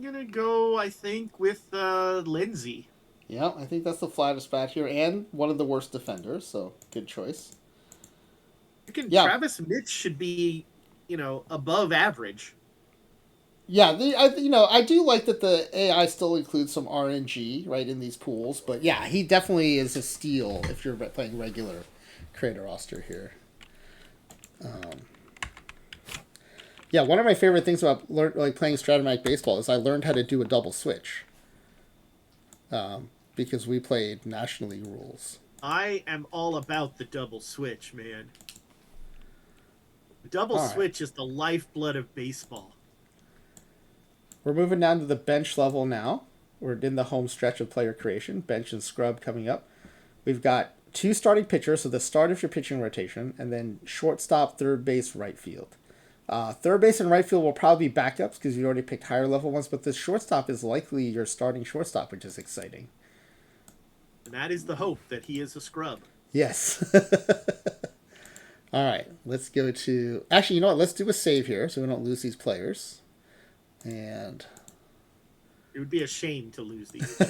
gonna go, I think, with Lindsay. Yeah, I think that's the flattest bat here, and one of the worst defenders, so good choice. Travis Mitch should be, above average. Yeah, I do like that the AI still includes some RNG, right, in these pools, but yeah, he definitely is a steal if you're playing regular Creator roster here. Yeah, one of my favorite things about playing Stratomatic Baseball is I learned how to do a double switch. Because we played National League rules. I am all about the double switch, man. The double switch is the lifeblood of baseball. We're moving down to the bench level now. We're in the home stretch of player creation. Bench and scrub coming up. We've got 2 starting pitchers, so the start of your pitching rotation, and then shortstop, third base, right field. Third base and right field will probably be backups because you already picked higher level ones, but the shortstop is likely your starting shortstop, which is exciting. And that is the hope, that he is a scrub. Yes. All right, let's go to... Actually, you know what? Let's do a save here so we don't lose these players. And... It would be a shame to lose these.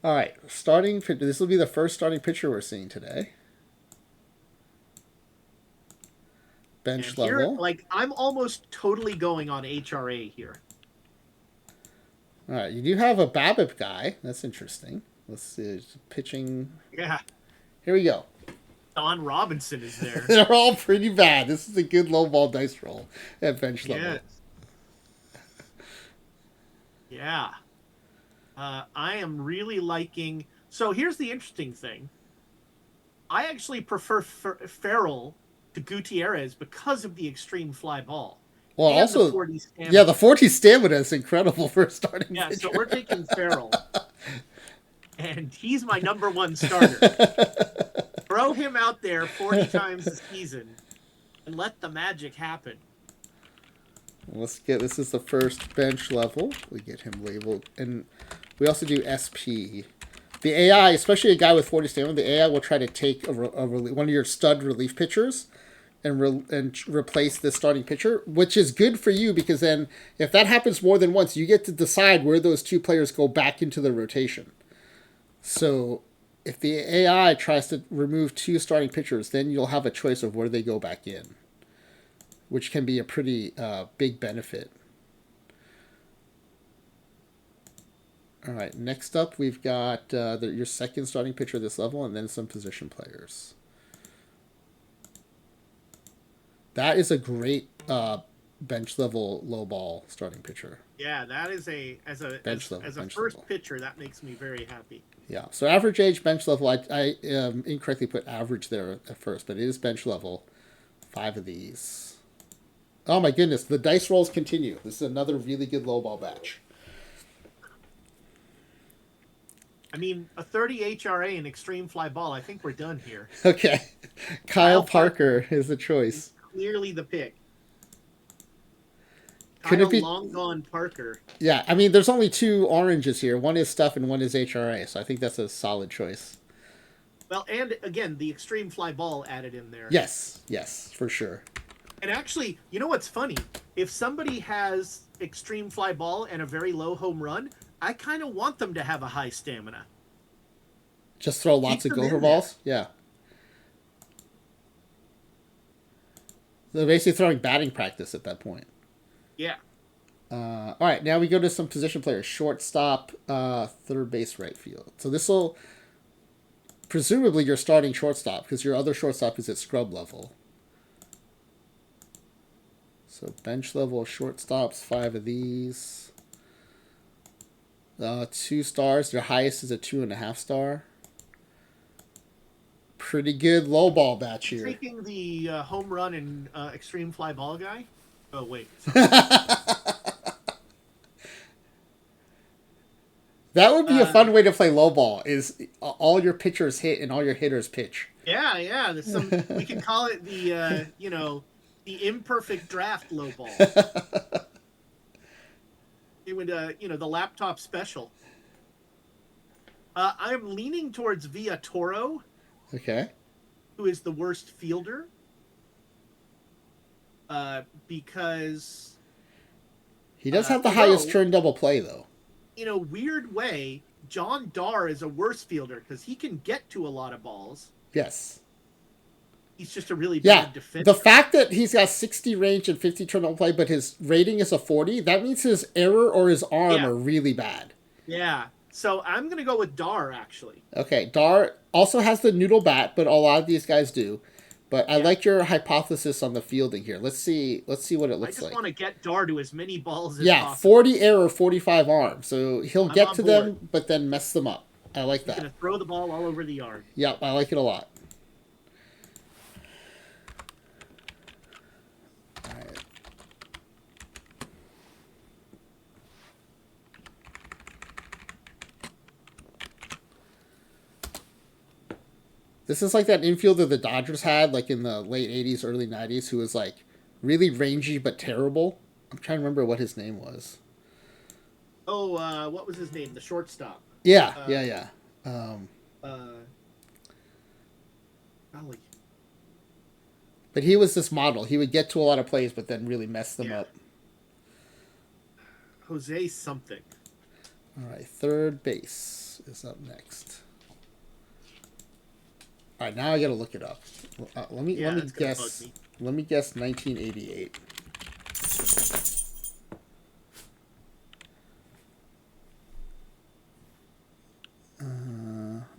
All right, starting. This will be the first starting pitcher we're seeing today. And Bench here, level. like, I'm almost totally going on HRA here. All right, you do have a BABIP guy. That's interesting. Let's see. Pitching. Yeah. Here we go. Don Robinson is there. They're all pretty bad. This is a good low ball dice roll at bench level. Yes. Yeah. I am really liking. So here's the interesting thing. I actually prefer Farrell to Gutierrez because of the extreme fly ball. Well, And the also, 40 stamina. yeah, the 40 stamina is incredible for a starting Yeah, pitcher. so we're taking Farrell. And he's my number one starter. Throw him out there 40 times a season and let the magic happen. Let's get, this is the first bench level. We get him labeled. And we also do SP. The AI, especially a guy with 40 stamina, the AI will try to take one of your stud relief pitchers and replace the starting pitcher, which is good for you because then if that happens more than once, you get to decide where those two players go back into the rotation. So if the AI tries to remove two starting pitchers, then you'll have a choice of where they go back in, which can be a pretty big benefit. All right, next up we've got your second starting pitcher this level and then some position players. That is a great bench level low ball starting pitcher. Yeah, that is as a first level pitcher, that makes me very happy. Yeah, so average age bench level, I incorrectly put average there at first, but it is bench level. 5 of these. Oh my goodness, the dice rolls continue. This is another really good low ball batch. I mean, a 30 HRA and extreme fly ball, I think we're done here. Okay. Kyle Parker is the choice. Clearly the pick. Could it be long gone Parker? Yeah, I mean, there's only 2 oranges here. One is stuff and one is HRA, so I think that's a solid choice. Well, and again, the extreme fly ball added in there. Yes, for sure. And actually, you know what's funny? If somebody has extreme fly ball and a very low home run, I kind of want them to have a high stamina. Just throw lots of gopher balls? Yeah. They're basically throwing batting practice at that point. Yeah. All right, now we go to some position players. Shortstop, third base, right field. So this will presumably your starting shortstop because your other shortstop is at scrub level. So bench level shortstops, 5 of these. 2 stars. Their highest is a 2.5 star. Pretty good low ball batch here. Taking the home run and extreme fly ball guy. Oh wait. That would be a fun way to play low ball. Is all your pitchers hit and all your hitters pitch. Yeah. We can call it the the imperfect draft low ball. It would the laptop special. I'm leaning towards Villatoro. Okay. Who is the worst fielder? Because he does have the highest turn double play, though. In a weird way, John Darr is a worse fielder because he can get to a lot of balls. Yes. He's just a really bad defender. The fact that he's got 60 range and 50 turn double play, but his rating is a 40, that means his error or his arm are really bad. Yeah. So I'm going to go with Darr, actually. Okay. Darr also has the noodle bat, but a lot of these guys do. But I like your hypothesis on the fielding here. Let's see what it looks like. I just want to get Darr to as many balls as possible. 40 error, 45 arm. So he'll get to them, but then mess them up. I like that. He's going to throw the ball all over the yard. Yep, I like it a lot. All right. This is like that infielder the Dodgers had, like in the late 80s, early 90s, who was like really rangy but terrible. I'm trying to remember what his name was. Oh, what was his name? The shortstop. Yeah. Golly. But he was this model. He would get to a lot of plays, but then really mess them up. Jose something. All right, third base is up next. All right, now I gotta look it up. Let me Yeah, that's gonna bug guess. me. Let me guess 1988.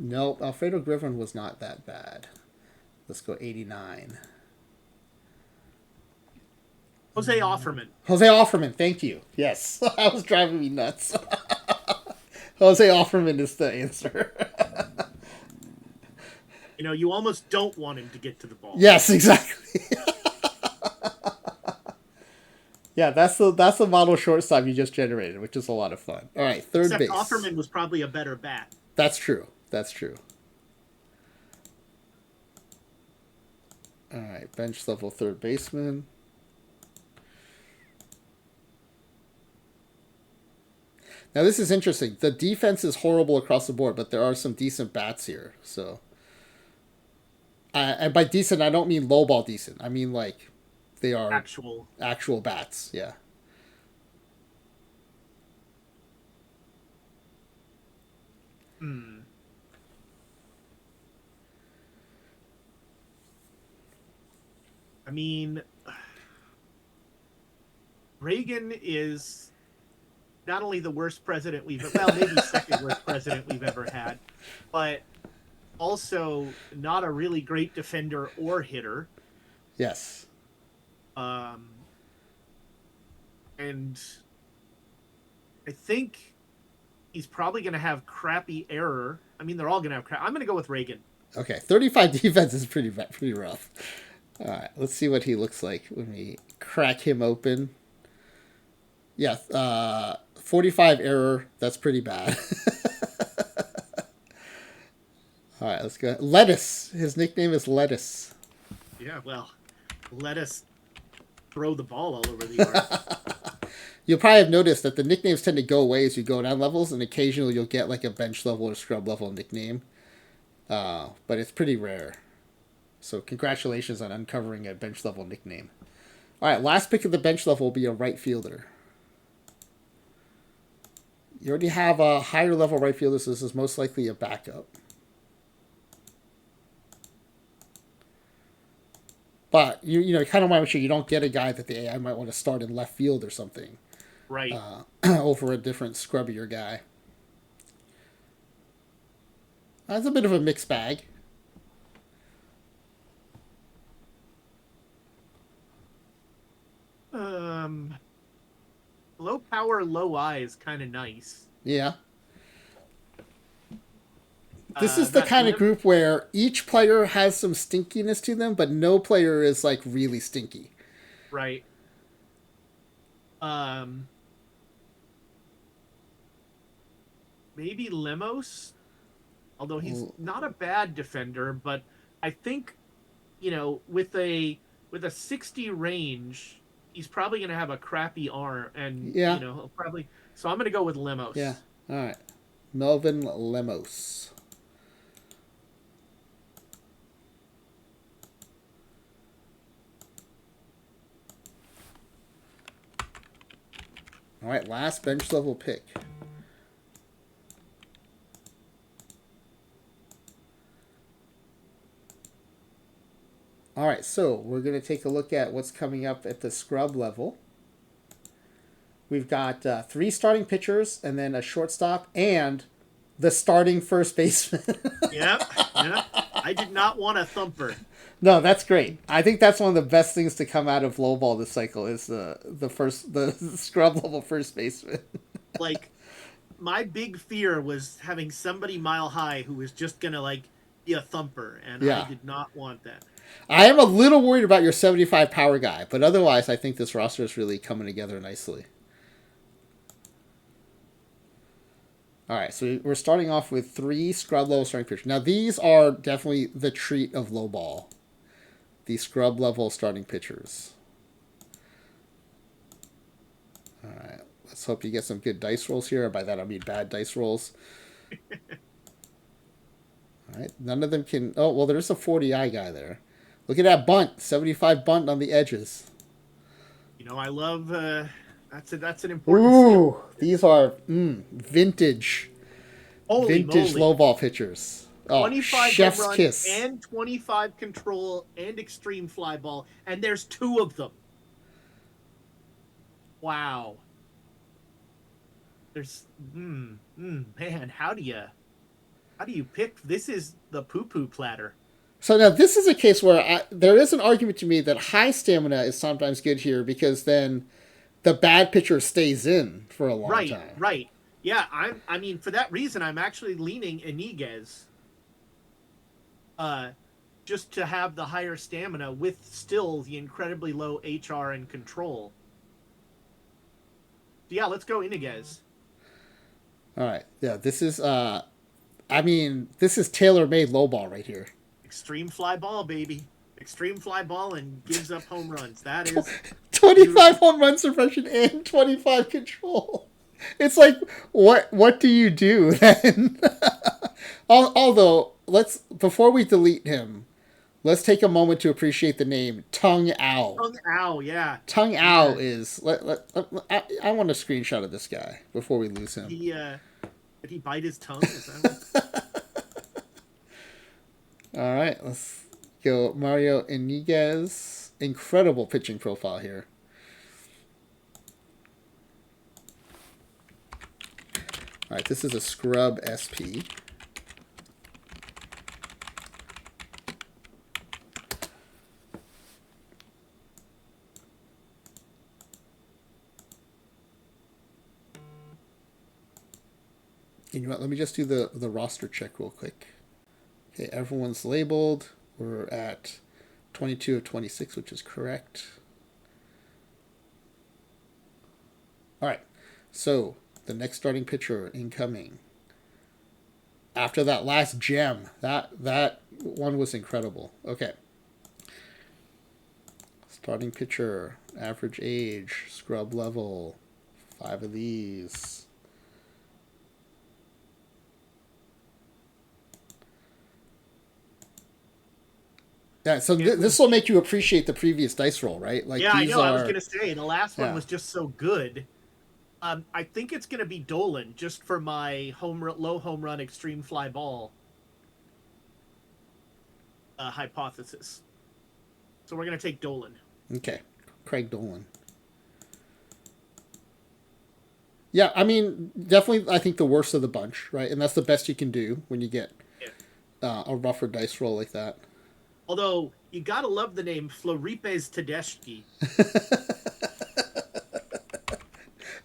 Nope, Alfredo Griffin was not that bad. Let's go 89. Jose Offerman. Jose Offerman, thank you. Yes, that was driving me nuts. Jose Offerman is the answer. You know, you almost don't want him to get to the ball. Yes, exactly. Yeah, that's the model shortstop you just generated, which is a lot of fun. All right, third Except base. Offerman was probably a better bat. That's true. That's true. All right, bench level third baseman. Now this is interesting. The defense is horrible across the board, but there are some decent bats here. So, and by decent, I don't mean lowball decent. I mean like they are Actual. actual bats. Yeah. Hmm. I mean, Reagan is not only the worst president maybe second worst president we've ever had, but also not a really great defender or hitter. Yes. Um, and I think he's probably going to have crappy error. I mean, they're all going to have crap. I'm going to go with Reagan. Okay. 35 defense is pretty rough. All right. Let's see what he looks like when we crack him open. Yeah. 45 error. That's pretty bad. All right. Let's go. Lettuce. His nickname is Lettuce. Yeah, well, let us throw the ball all over the yard. You'll probably have noticed that the nicknames tend to go away as you go down levels, and occasionally you'll get like a bench level or scrub level nickname. But it's pretty rare. So congratulations on uncovering a bench level nickname. All right, last pick of the bench level will be a right fielder. You already have a higher level right fielder, so this is most likely a backup. But you kind of want to make sure you don't get a guy that the AI might want to start in left field or something. Right. Over a different scrubbier guy. That's a bit of a mixed bag. Low power, low eye is kind of nice. Yeah. This is the kind of group where each player has some stinkiness to them, but no player is like really stinky. Right. Maybe Lemos, although he's not a bad defender, but I think, with a 60 range, he's probably going to have a crappy arm, and yeah, he'll probably. So I'm going to go with Lemos. Yeah. All right. Melvin Lemos. All right, last bench level pick. All right, so we're going to take a look at what's coming up at the scrub level. We've got 3 starting pitchers and then a shortstop and the starting first baseman. Yep. I did not want a thumper. No, that's great. I think that's one of the best things to come out of lowball this cycle is the scrub level first baseman. Like, my big fear was having somebody mile high who was just gonna be a thumper, and yeah. I did not want that. I am a little worried about your 75 power guy, but otherwise I think this roster is really coming together nicely. All right, so we're starting off with 3 scrub level starting pitchers. Now these are definitely the treat of lowball. The scrub level starting pitchers. All right, let's hope you get some good dice rolls here. By that I mean bad dice rolls. All right, none of them can. Oh well, there's a 40i guy there. Look at that bunt, 75 bunt on the edges. I love That's an important skill. Ooh, these are vintage, Holy vintage moly. low ball pitchers. Oh, 25 home chef's run kiss. and 25 control and extreme fly ball, and there's two of them. Wow. There's man, how do you pick? This is the poo poo platter. So now this is a case where there is an argument to me that high stamina is sometimes good here because then the bad pitcher stays in for a long Right, time. right. Yeah, I mean, for that reason, I'm actually leaning Iniguez. Uh, just to have the higher stamina with still the incredibly low HR and control. Yeah, let's go Iniguez. All right, yeah, this is I mean, this is tailor made low ball right here. Extreme fly ball, baby. Extreme fly ball and gives up home runs. That is 25 beautiful. home run suppression and 25 control. It's like what do you do then? Although let's before we delete him, let's take a moment to appreciate the name Tung Ao. Tung Ao, yeah. Tung Ao Yeah. is I want a screenshot of this guy before we lose him. Did he bite his tongue? Is that what... All right, let's go Mario Iniguez. Incredible pitching profile here. All right, this is a scrub SP. You know what? Let me just do the roster check real quick. Okay, everyone's labeled. We're at 22 of 26, which is correct. All right, so the next starting pitcher incoming. After that last gem, that one was incredible. Okay. Starting pitcher, average age, scrub level, 5 of these. Yeah, so this will make you appreciate the previous dice roll, right? Like Yeah, I these know. I was are gonna say the last one yeah. was just so good. I think it's gonna be Dolan just for my low home run extreme fly ball hypothesis. So we're gonna take Dolan. Okay, Craig Dolan. Yeah, I mean, definitely, I think the worst of the bunch, right? And that's the best you can do when you get Yeah. a rougher dice roll like that. Although you gotta love the name Floripes Tedeschi.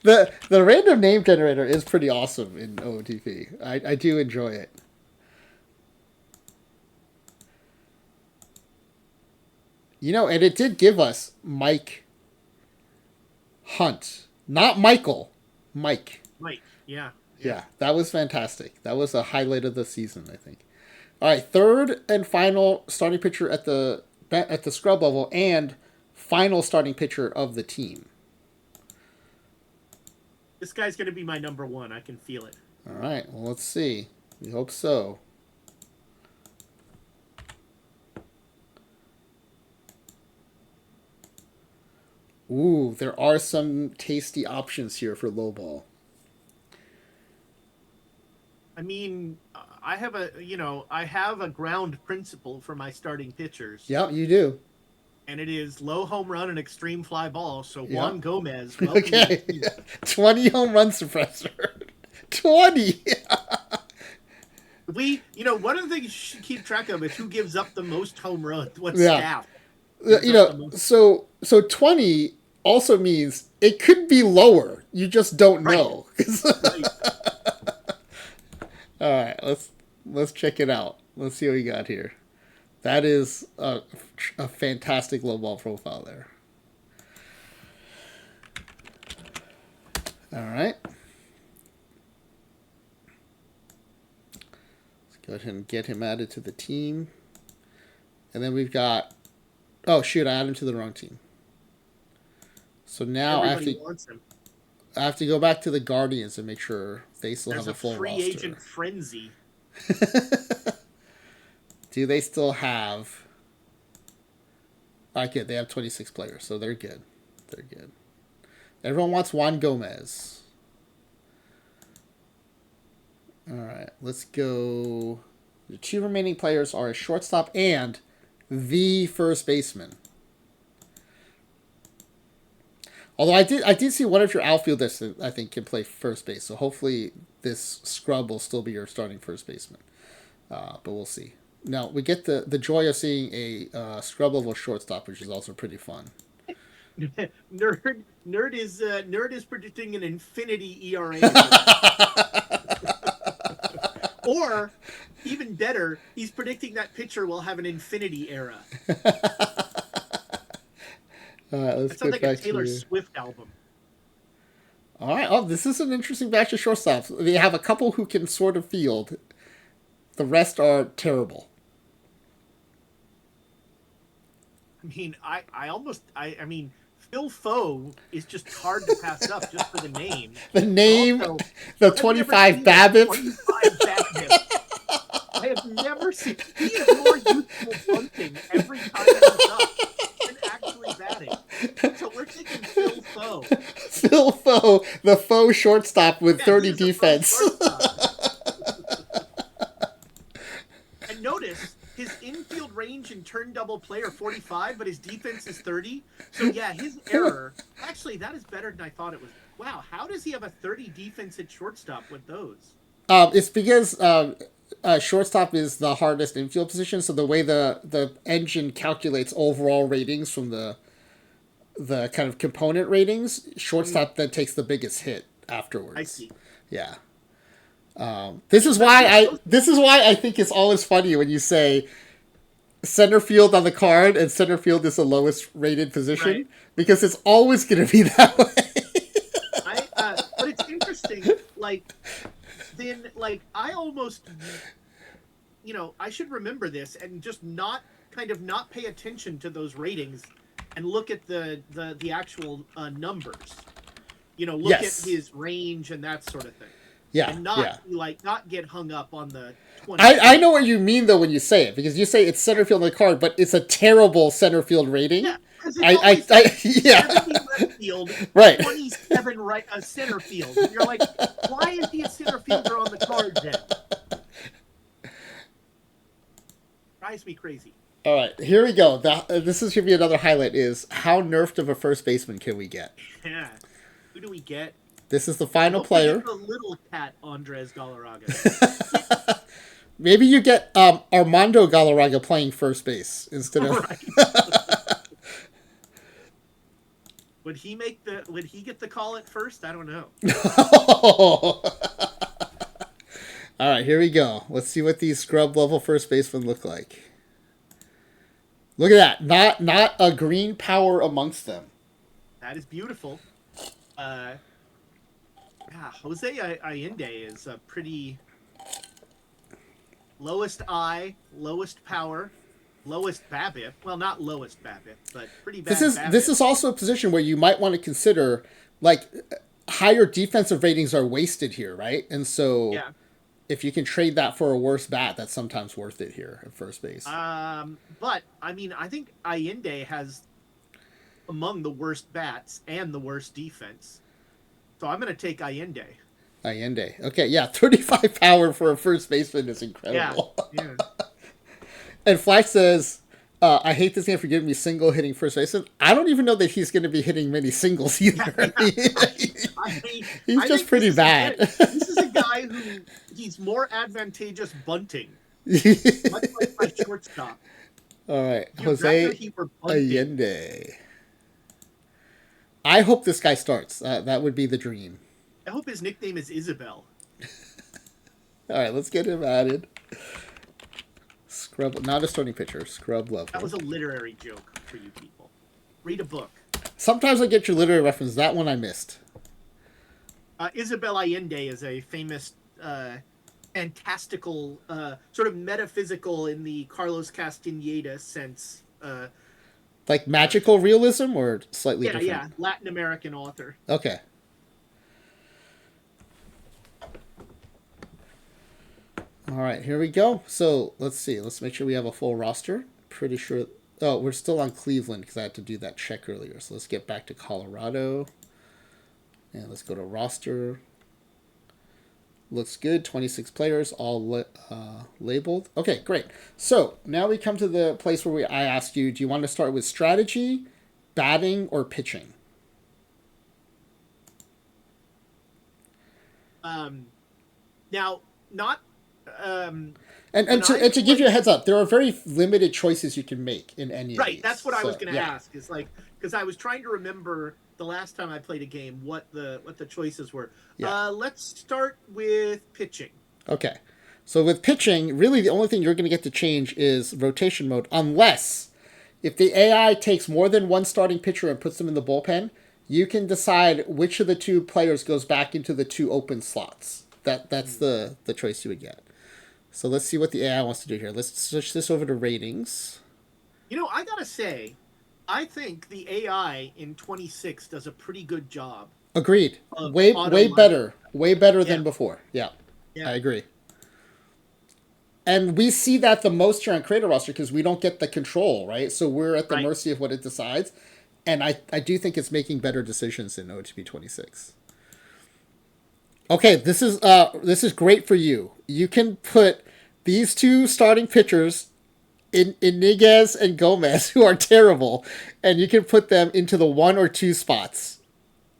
The random name generator is pretty awesome in OOTP. I do enjoy it. You know, and it did give us Mike Hunt, not Michael, Mike. Mike, yeah. Yeah, that was fantastic. That was a highlight of the season, I think. All right, third and final starting pitcher at the scrub level and final starting pitcher of the team. This guy's gonna be my number one. I can feel it. All right, well, let's see. We hope so. Ooh, there are some tasty options here for low ball. I mean, I have a ground principle for my starting pitchers. Yeah, you do. And it is low home run and extreme fly ball. So Yeah. Juan Gomez, welcome to the Okay, team. 20 home run suppressor. 20. One of the things you should keep track of is who gives up the most home runs. What Yeah. staff? So 20 also means it could be lower. You just don't know. Right. All right, let's check it out. Let's see what we got here. That is a fantastic low ball profile there. All right. Let's go ahead and get him added to the team. And then we've got... Oh, shoot, I added him to the wrong team. So now Everybody wants him. I have to go back to the Guardians and make sure they still There's have a full free roster. agent frenzy. Do they still have... Okay, they have 26 players, so they're good. They're good. Everyone wants Juan Gomez. All right, let's go. The two remaining players are a shortstop and the first baseman. Although I did see one of your outfielders that I think can play first base, so hopefully this scrub will still be your starting first baseman. But we'll see. Now we get the joy of seeing a scrub level shortstop, which is also pretty fun. Nerd is predicting an infinity ERA. Or even better, he's predicting that pitcher will have an infinity era. All right, let's That sounds get like a back Taylor to. Swift album. All right. Oh, this is an interesting batch of shortstops. They have a couple who can sort of field. The rest are terrible. I mean, Phil Foe is just hard to pass up just for the name. The name, Also, the 25 BABIP. 25 BABIP. I have never seen. He is more useful bunting every time he's up than actually batting. So we're thinking Phil Foe. Phil Foe, the faux shortstop with 30 defense. And notice his infield range and turn double play are 45, but his defense is 30. So yeah, his error. Actually, that is better than I thought it was. Wow, how does he have a 30 defense at shortstop with those? It's because shortstop is the hardest infield position, so the way the engine calculates overall ratings from the kind of component ratings, shortstop then takes the biggest hit afterwards. I see. Yeah. This is why I think it's always funny when you say center field on the card and center field is the lowest rated position, right? Because it's always going to be that way. But it's interesting. I almost, I should remember this and just not pay attention to those ratings and look at the actual numbers. Look at his range and that sort of thing. Yeah, and not get hung up on the 20. I know what you mean though when you say it, because you say it's center field on the card, but it's a terrible center field rating. Yeah, yeah. 70 left field, right. 27 right center field. And you're like, why is he a center fielder on the card then? Drives me crazy. All right, here we go. This is going to be another highlight: is how nerfed of a first baseman can we get? Yeah, who do we get? This is the final player. The little cat Andres Galarraga. Maybe you get Armando Galarraga playing first base instead of. Right. Would he get the call at first? I don't know. All right, here we go. Let's see what these scrub level first basemen look like. Look at that! Not a green power amongst them. That is beautiful. Jose Allende is a pretty lowest I, lowest power, lowest BABIP. Well, not lowest BABIP, but pretty bad. This is also a position where you might want to consider higher defensive ratings are wasted here, right? And so if you can trade that for a worse bat, that's sometimes worth it here at first base. But I think Allende has among the worst bats and the worst defense. So I'm going to take Allende. Okay, yeah, 35 power for a first baseman is incredible. Yeah. And Flash says, I hate this game for giving me single hitting first baseman. I don't even know that he's going to be hitting many singles either. He's just pretty bad. This is a guy who he's more advantageous bunting. Much like my shortstop. All right, Jose Allende. I hope this guy starts. That would be the dream. I hope his nickname is Isabel. All right, let's get him added. Scrub, not a starting pitcher. Scrub level. That was a literary joke for you people. Read a book. Sometimes I get your literary reference. That one I missed. Isabel Allende is a famous, fantastical, sort of metaphysical in the Carlos Castaneda sense. Like magical realism or slightly different? Yeah, Latin American author. Okay. All right, here we go. So let's see. Let's make sure we have a full roster. Pretty sure. Oh, we're still on Cleveland because I had to do that check earlier. So let's get back to Colorado. And let's go to roster. Looks good. 26 players, all labeled. Okay, great. So now we come to the place where I ask you, do you want to start with strategy, batting, or pitching? Now, not And to give you a heads up, there are very limited choices you can make in any of these. right. That's what I was going to yeah. ask. Is like because I was trying to remember the last time I played a game what the choices were. Yeah. Let's start with pitching. Okay. So with pitching, really the only thing you're going to get to change is rotation mode, unless if the AI takes more than one starting pitcher and puts them in the bullpen, you can decide which of the two players goes back into the two open slots. That's the choice you would get. So let's see what the AI wants to do here. Let's switch this over to ratings. You know, I gotta say, I think the AI in 26 does a pretty good job. Agreed. Way better. Way better than before. Yeah, yeah, I agree. And we see that the most here on Creator Roster because we don't get the control, right? So we're at the mercy of what it decides. And I do think it's making better decisions in OOTP 26. Okay, this is great for you. You can put these two starting pitchers in Iniguez and Gomez, who are terrible, and you can put them into the 1 or 2 spots.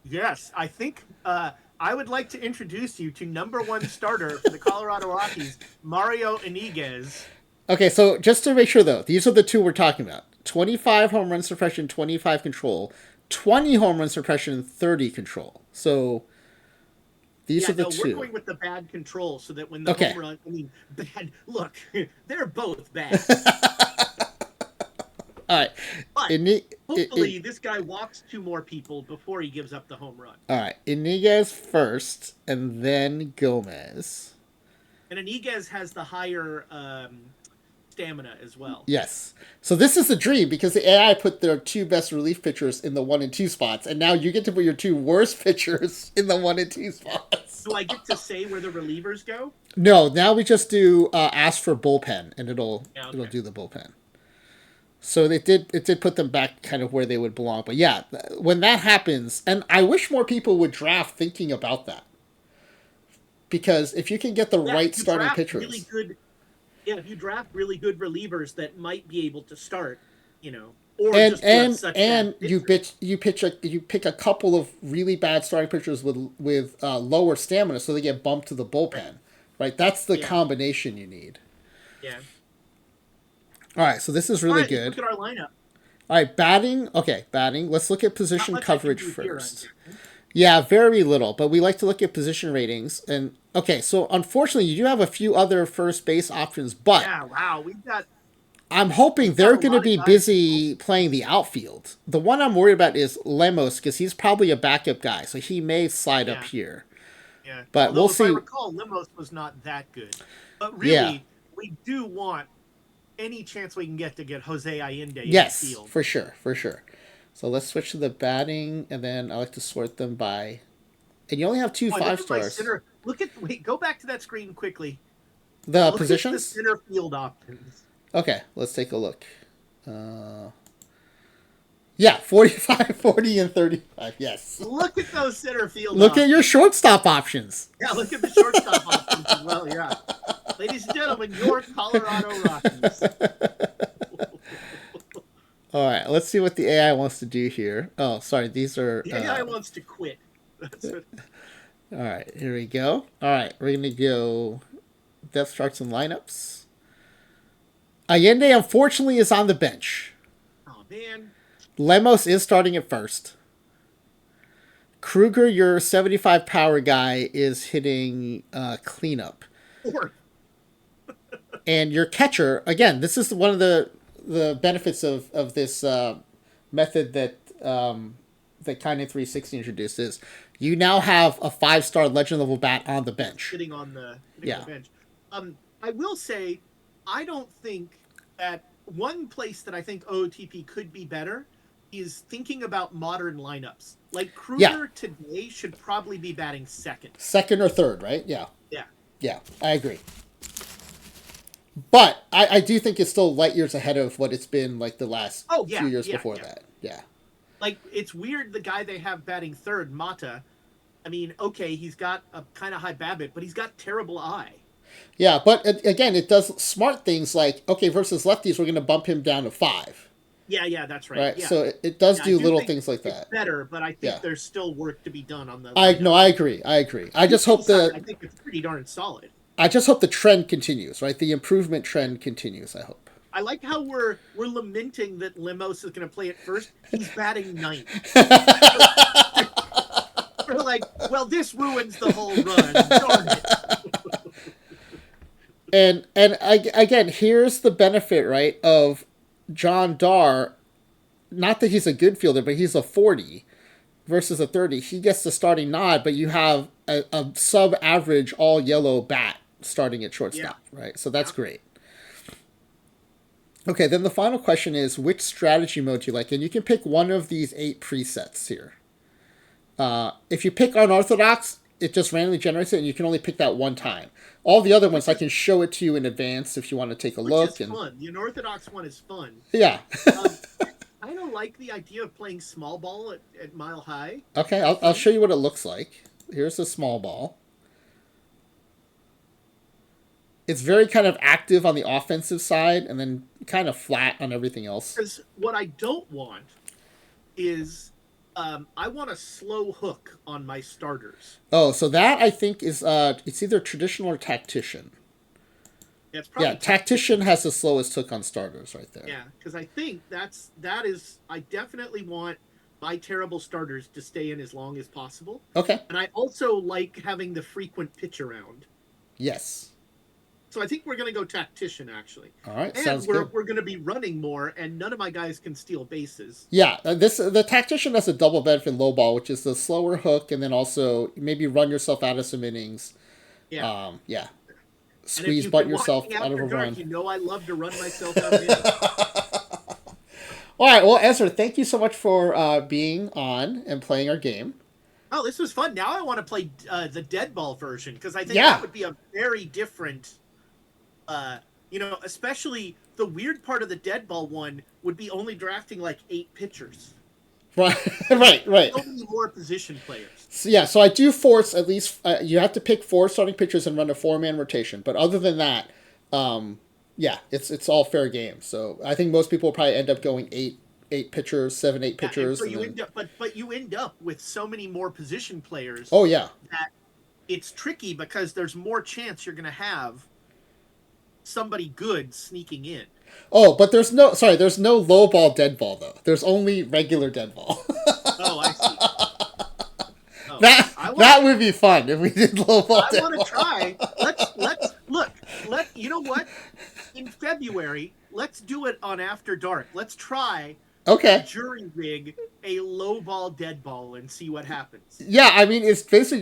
Yes, I think I would like to introduce you to #1 starter for the Colorado Rockies, Mario Iniguez. Okay, so just to make sure though, these are the two we're talking about: 25 home run suppression, 25 control, 20 home run suppression, 30 control. So these are the two. We're going with the bad control so that when the home run, bad. Look, they're both bad. All right. But hopefully this guy walks 2 more people before he gives up the home run. All right. Iniguez first, and then Gomez. And Iniguez has the higher stamina as well. Yes. So this is the dream because the AI put their 2 best relief pitchers in the 1 and 2 spots, and now you get to put your 2 worst pitchers in the 1 and 2 spots. Do I get to say where the relievers go? No. Now we just do ask for bullpen, and it'll do the bullpen. So it did put them back kind of where they would belong. But yeah, when that happens, and I wish more people would draft thinking about that. Because if you can get the right starting pitchers. Really good, if you draft really good relievers that might be able to start, or you pick a couple of really bad starting pitchers with lower stamina, so they get bumped to the bullpen, right? That's the combination you need. Yeah. All right, so this is really good. Look at our lineup. All right, batting. Okay, batting. Let's look at position coverage first. Yeah, very little, but we like to look at position ratings. And okay, so unfortunately, you do have a few other first base options, but yeah, wow, we've got. I'm hoping they're going to be busy playing the outfield. The one I'm worried about is Lemos because he's probably a backup guy, so he may slide up here. Yeah, but we'll see. If I recall, Lemos was not that good, but really, we do want any chance we can get Jose Allende in the field. For sure. So let's switch to the batting, and then I like to sort them by. And you only have 2 5-stars. Go back to that screen quickly. The positions? Look at the center field options. Okay, let's take a look. 45, 40, and 35. Yes. Look at those center field options. Look at your shortstop options. Yeah, look at the shortstop options as well, yeah. Ladies and gentlemen, your Colorado Rockies. All right, let's see what the AI wants to do here. Oh, sorry, these are... The AI wants to quit. That's it. All right, here we go. All right, we're going to go depth charts and lineups. Allende, unfortunately, is on the bench. Oh, man. Lemos is starting at first. Kruger, your 75 power guy, is hitting cleanup. And your catcher, again, this is one of the benefits of this method that Kine 360 introduced is you now have a 5-star legend level bat on the bench. Sitting on the bench. I will say, I don't think that one place that I think OOTP could be better is thinking about modern lineups. Like Kruger today should probably be batting second. Second or third, right? Yeah. Yeah. Yeah, I agree. But I do think it's still light years ahead of what it's been like the last few years before that. Yeah. Like, it's weird the guy they have batting third, Mata, I mean, okay, he's got a kind of high BABIP, but he's got terrible eye. Yeah, but again, it does smart things like, okay, versus lefties, we're going to bump him down to 5. Yeah, yeah, that's right. Right? Yeah, So it does yeah, I do do little think things like it's that. better, but I think Yeah. there's still work to be done on the I no, I window. agree. I agree. I just PT hope side, the I think it's pretty darn solid. I just hope the trend continues, right? The improvement trend continues, I hope. I like how we're lamenting that Limos is going to play it first. He's batting ninth. We're like, well, this ruins the whole run. Darn it. Again, here's the benefit, right, of John Dar. Not that he's a good fielder, but he's a 40 versus a 30. He gets the starting nod, but you have a sub-average all-yellow bat starting at Yeah, shortstop, right? So that's yeah. great. Okay, then the final question is, which strategy mode do you like? And you can pick one of these 8 presets here. If you pick unorthodox, it just randomly generates it, and you can only pick that one time. All the other Which ones, I is can show it to you in advance if you want to take a which is look. And fun. The unorthodox one is fun. yeah, I don't like the idea of playing small ball at mile high. okay, For I'll fun. show you what it looks like. Here's a small ball. It's very kind of active on the offensive side, and then kind of flat on everything else. Because what I don't want is I want a slow hook on my starters. Oh, so that I think is it's either traditional or tactician. That's Yeah, probably tactician tactician. has the slowest hook on starters right there. Yeah, because I think that is I definitely want my terrible starters to stay in as long as possible, Okay. and I also like having the frequent pitch around. Yes. So I think we're going to go tactician actually, All right. and Sounds we're good. we're going to be running more, and none of my guys can steal bases. Yeah, this the tactician has a double benefit low ball, which is the slower hook, and then also maybe run yourself out of some innings. Yeah, Yeah, and if squeeze you've butt been yourself watching out of After a Dark, run. you know I love to run myself out of innings. All right, well, Ezra, thank you so much for being on and playing our game. Oh, this was fun. Now I want to play the dead ball version because I think that Yeah, would be a very different. Especially the weird part of the dead ball one would be only drafting like 8 pitchers. right, There's right. so many more position players. So, yeah, so I do force at least you have to pick 4 starting pitchers and run a 4-man rotation. But other than that, yeah, it's all fair game. So I think most people will probably end up going 8 pitchers, 7 8 Yeah, and pitchers, so and you then end up, but you end up with so many more position players oh yeah. that it's tricky because there's more chance you're going to have somebody good sneaking in. Oh, but there's no low ball dead ball though. There's only regular dead ball. Oh, I see. Oh, That would be fun if we did low ball I dead want to ball. try. Let's look. You know what? In February, let's do it on After Dark. Let's try to Okay. jury rig a low ball dead ball and see what happens. Yeah, I mean it's basically